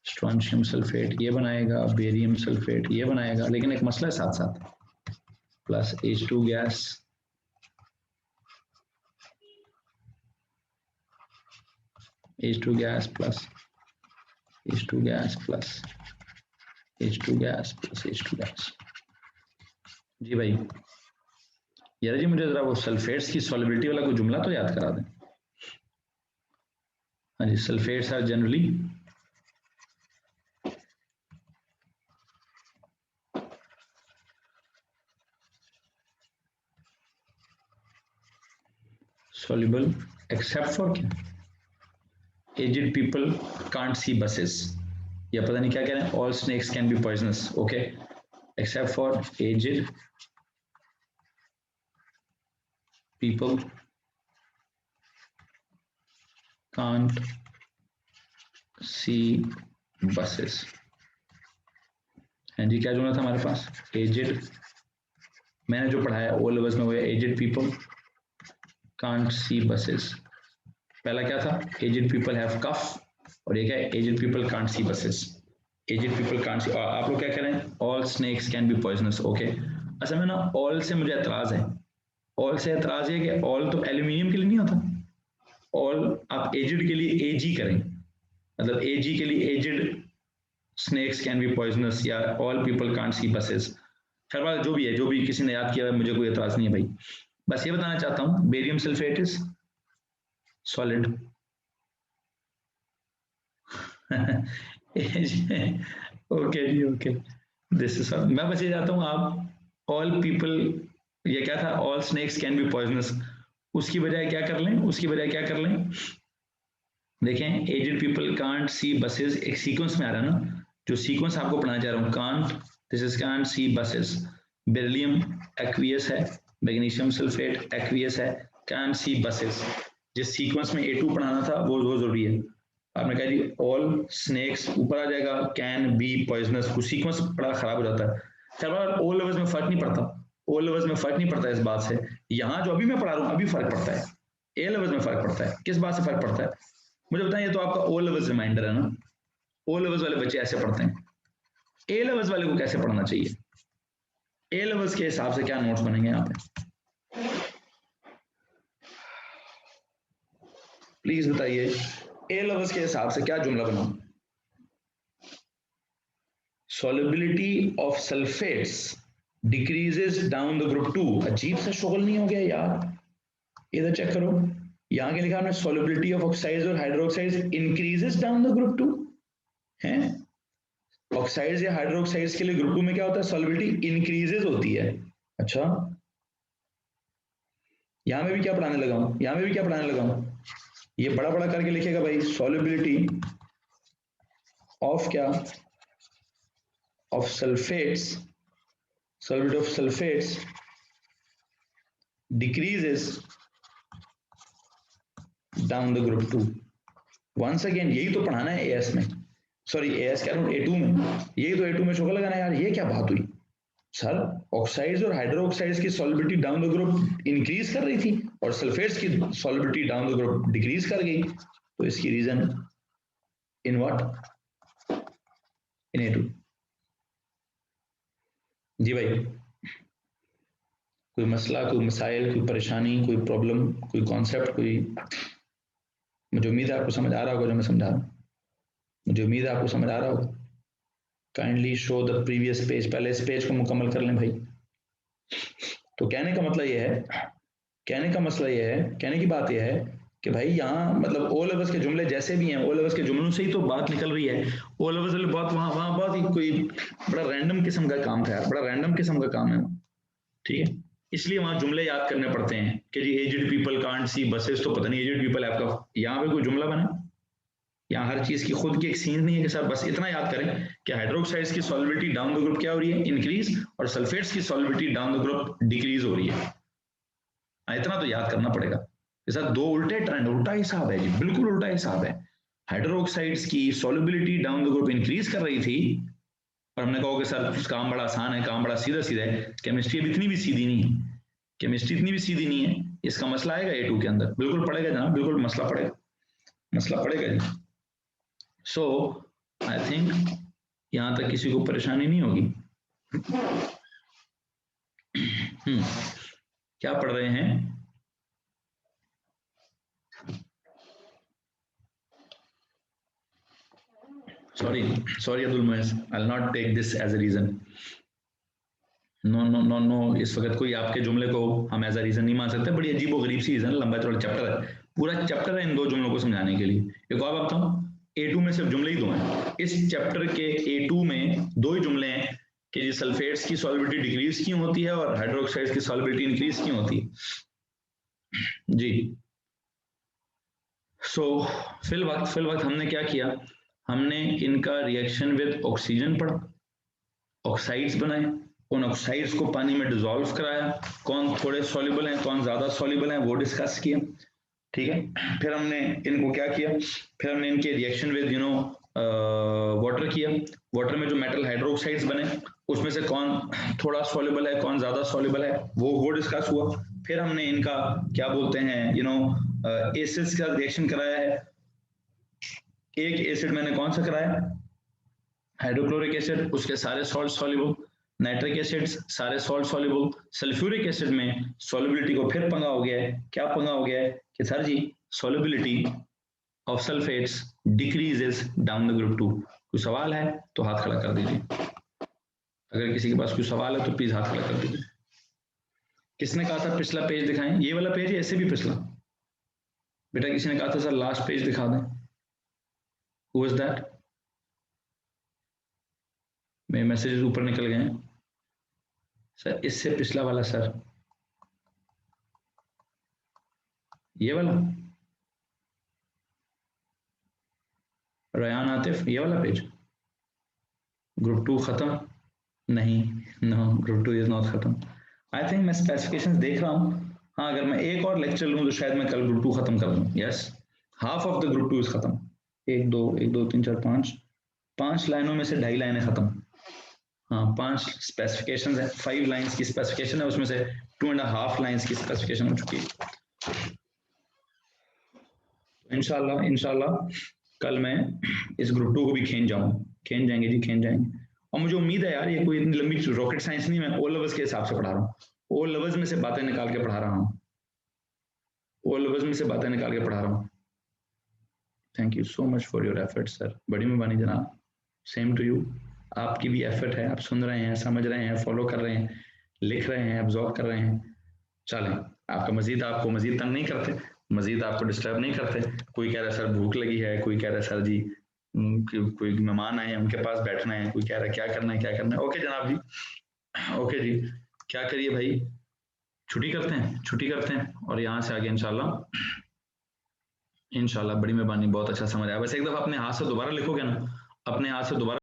Speaker 1: स्ट्रोंशियम सल्फेट ये बनाएगा, बेरियम सल्फेट ये बनाएगा, लेकिन एक मसला है साथ साथ, plus H2 gas, H2 gas plus H2 gas plus H2 gas plus H2 gas. जी भाई, यार जी मुझे जरा वो सल्फेट्स की सॉलिबिलिटी वाला कोई जुमला तो याद करा दें। हाँ जी, sulphates are generally soluble except for क्या? aged people can't see buses, या पता नहीं क्या कह रहे हैं, all snakes can be poisonous, okay, except for aged people can't see buses। हाँ जी, क्या जुमला था हमारे पास? एजेड, मैंने जो पढ़ाया ओ लेवल्स में वो है aged people can't see buses. पहला क्या था? एजेड पीपल हैव कफ, और ये क्या है? Aged people can't see buses. Aged people can't see, और आप लोग क्या कह रहे हैं? All snakes can be poisonous, okay. असल में ना ऑल से मुझे एतराज है, ऑल से एतराज है कि ऑल तो एल्यूमिनियम के लिए नहीं होता, ऑल आप एजेड के लिए एजी करें, मतलब एजी के लिए aged snakes can be poisonous, या all people can't see buses. खैर बात जो भी है, जो भी किसी ने याद किया है, मुझे कोई एतराज नहीं है भाई। बस ये बताना चाहता हूं, barium sulphate is solid. Okay जी, ओके, दिस इज, मैं बस ये चाहता हूं आप ऑल पीपल, ये क्या था? All snakes can be poisonous, उसकी बजाय क्या कर लें? उसकी बजाय क्या कर लें? देखें, aged people can't see buses एक सीक्वेंस में आ रहा है ना, जो सीक्वेंस आपको पढ़ाना चाह रहा हूं, can't, this is can't see buses, beryllium aqueous है, मैग्नीशियम सल्फेट एक्वियस है, कांट सी बसेस। जिस सीक्वेंस में A2 पढ़ाना था वो जरूरी है। आपने कहा जी ऑल स्नेक्स ऊपर आ जाएगा, कैन बी पॉइजनस, कुछ सीक्वेंस बड़ा खराब हो जाता है। खैर ओ लेवल्स में फर्क नहीं पड़ता, ओ लेवल्स में फर्क नहीं पड़ता इस बात से, यहाँ जो अभी मैं पढ़ा रहा हूँ अभी फर्क पड़ता है, ए लेवल्स में फर्क पड़ता है। किस बात से फर्क पड़ता है मुझे बताएं? ये तो आपका ओ लेवल्स रिमाइंडर है ना, ओ लेवल्स वाले बच्चे ऐसे पढ़ते हैं, ए लेवल्स वाले को कैसे पढ़ना चाहिए? ए लेवल्स के हिसाब से क्या नोट्स बनेंगे यहाँ पे, प्लीज बताइए, ए लेवल्स के हिसाब से क्या जुमला बनाऊं? solubility of sulfates decreases down the group 2। अजीब सा शोगल नहीं हो गया यार, इधर चेक करो, यहां के लिखा हमने solubility of oxides और hydroxides increases down the group 2 है। ऑक्साइड्स या हाइड्रोक्साइड्स के लिए ग्रुप 2 में क्या होता है? solubility increases होती है। अच्छा, यहां में भी क्या पढ़ाने लगा हूं? यहां में भी क्या पढ़ाने लगा हूं? ये बड़ा बड़ा करके लिखेगा भाई, solubility of क्या? of sulfates solubility of sulfates decreases down the group 2. once again यही तो पढ़ाना है AS में, सॉरी AS क्या A2 में, यही तो A2 में चौका लगाना है यार। ये क्या बात हुई सर, ऑक्साइड्स और हाइड्रोक्साइड्स की solubility down the group increase कर रही थी और सल्फेट्स की solubility down the group decrease कर गई, तो इसकी reason in what, in A2। जी भाई, कोई मसला, कोई मसाइल, कोई परेशानी, कोई प्रॉब्लम, कोई कॉन्सेप्ट, कोई, मुझे उम्मीद है आपको समझ आ रहा होगा जो मैं समझा रहा हूँ, मुझे उम्मीद है आपको समझ आ रहा होगा। Kindly show the previous page, पहले इस पेज को मुकम्मल कर लें भाई। तो कहने का मतलब यह है, कहने का मसला यह है, कहने की बात यह है कि भाई यहाँ मतलब ओ लेवल्स के जुमले जैसे भी हैं, ओ लेवल्स के जुमलों से ही तो बात निकल रही है। ओ लेवल्स वाले बात वहाँ बहुत ही कोई बड़ा रैंडम किस्म का काम था यार, बड़ा रैंडम किस्म का काम है, ठीक है। इसलिए वहां जुमले याद करने पड़ते हैं कि जी aged people can't see buses, तो पता नहीं एजेड पीपल है आपका, यहाँ पे कोई जुमला बना, यहाँ हर चीज की खुद की एक सीन नहीं है कि सर बस इतना याद करें कि हाइड्रोक्साइड्स की सॉल्युबिलिटी डाउन द ग्रुप क्या हो रही है, इंक्रीज, और सल्फेट्स की solubility down the group decrease हो रही है। इतना तो याद करना पड़ेगा। सर दो उल्टे ट्रेंड, उल्टा हिसाब है जी, बिल्कुल उल्टा हिसाब है। हाइड्रोक्साइड्स की solubility down the group increase कर रही थी और हमने कहा कि सर काम बड़ा आसान है, काम बड़ा सीधा सीधा है, केमिस्ट्री अभी इतनी भी सीधी नहीं है, केमिस्ट्री इतनी भी सीधी नहीं है, इसका मसला आएगा A2 के अंदर, बिल्कुल पड़ेगा जनाब, बिल्कुल मसला पड़ेगा, मसला पड़ेगा जी। सो आई थिंक यहां तक किसी को परेशानी नहीं होगी। क्या पढ़ रहे हैं? Sorry Abdul Muiz, I will not take this as a reason. No no no no, इस वक्त कोई आपके जुमले को हम एज अ रीजन नहीं मान सकते। बड़ी अजीब व गरीब सी रीजन, लंबा चौड़ा चैप्टर है, पूरा चैप्टर है इन दो जुमलों को समझाने के लिए। एक और बात बताऊं, A2 में सिर्फ जुमले ही दो हैं, इस चैप्टर के A2 में दो ही जुमले हैं कि जी सल्फेट्स की सॉल्युबिलिटी डिक्रीज क्यों होती है और हाइड्रोक्साइड्स की सॉल्युबिलिटी इंक्रीज क्यों होती है जी। सो फिल वक्त हमने क्या किया, हमने इनका रिएक्शन विद ऑक्सीजन पढ़ा, ऑक्साइड्स बनाए, उन ऑक्साइड्स को पानी में डिजोल्व कराया, कौन थोड़े सॉल्युबल हैं कौन ज्यादा सॉल्युबल हैं वो डिस्कस किया, ठीक है। फिर हमने इनको क्या किया, फिर हमने इनके रिएक्शन विद वाटर किया, वाटर में जो मेटल हाइड्रोक्साइड्स बने उसमें से कौन थोड़ा सॉल्युबल है कौन ज्यादा सॉल्युबल है वो डिस्कस हुआ। फिर हमने इनका क्या बोलते हैं एसिड्स का रिएक्शन कराया है। एक एसिड मैंने कौन सा कराया, हाइड्रोक्लोरिक एसिड, उसके सारे सॉल्ट सॉल्युबल, नाइट्रिक एसिड्स सारे सॉल्ट सॉल्युबल, सल्फ्यूरिक एसिड में सॉल्युबिलिटी को फिर पंगा हो गया है। क्या पंगा हो गया है कि सर जी solubility of sulphates decreases down the group 2। कोई सवाल है तो हाथ खड़ा कर दीजिए, अगर किसी के पास कोई सवाल है तो प्लीज हाथ खड़ा कर दीजिए। किसने कहा था पिछला पेज दिखाएं, ये वाला पेज है, ऐसे भी पिछला बेटा, किसी ने कहा था सर लास्ट पेज दिखा दें, हु वाज दैट? मेरे मैसेजेस ऊपर निकल गए हैं सर, इससे पिछला वाला सर, ये वाला रयान आतिफ, ये वाला पेज, ग्रुप 2 खत्म नहीं, नो ग्रुप 2 इज नॉट खत्म। आई थिंक मैं स्पेसिफिकेशंस देख रहा हूँ, हाँ अगर मैं एक और लेक्चर लूँ तो शायद मैं कल ग्रुप 2 खत्म कर दूँ। Yes, half of the group 2 is खत्म, 1 2 3 4 5 लाइनों में से 2.5 लाइनें खत्म, हाँ 5 स्पेसिफिकेशंस है, 5 लाइंस की स्पेसिफिकेशन है, उसमें से 2.5 लाइंस की स्पेसिफिकेशन हो चुकी है। इंशाल्लाह कल मैं इस ग्रुप 2 को भी खींच जाएंगे जी, खींच जाएंगे। और मुझे उम्मीद है यार ये कोई इतनी लंबी रॉकेट साइंस नहीं, मैं ओ लेवल्स के हिसाब से पढ़ा रहा हूँ, ओ लेवल्स में से बातें निकाल के पढ़ा रहा हूँ, ओ लेवल्स में से बातें निकाल के पढ़ा रहा हूँ। Thank you so much for your effort sir, बड़ी मेहरबानी जनाब, सेम टू यू। आपकी भी एफर्ट है, आप सुन रहे हैं, समझ रहे हैं, फॉलो कर रहे हैं, लिख रहे हैं, एब्जॉर्ब कर रहे हैं। चलें, आपको मजीद तंग नहीं करते, मजीद आपको डिस्टर्ब नहीं करते। कोई कह रहा है सर भूख लगी है, कोई कह रहा है सर जी कोई मेहमान आए हैं उनके पास बैठना है, कोई कह रहा है क्या करना है। ओके जनाब जी, ओके जी, क्या करिए भाई, छुट्टी करते हैं और यहाँ से आगे इंशाल्लाह बड़ी मेहरबानी, बहुत अच्छा समझ आया। बस एक दफा अपने हाथ से दोबारा लिखोगे ना, अपने हाथ से दोबारा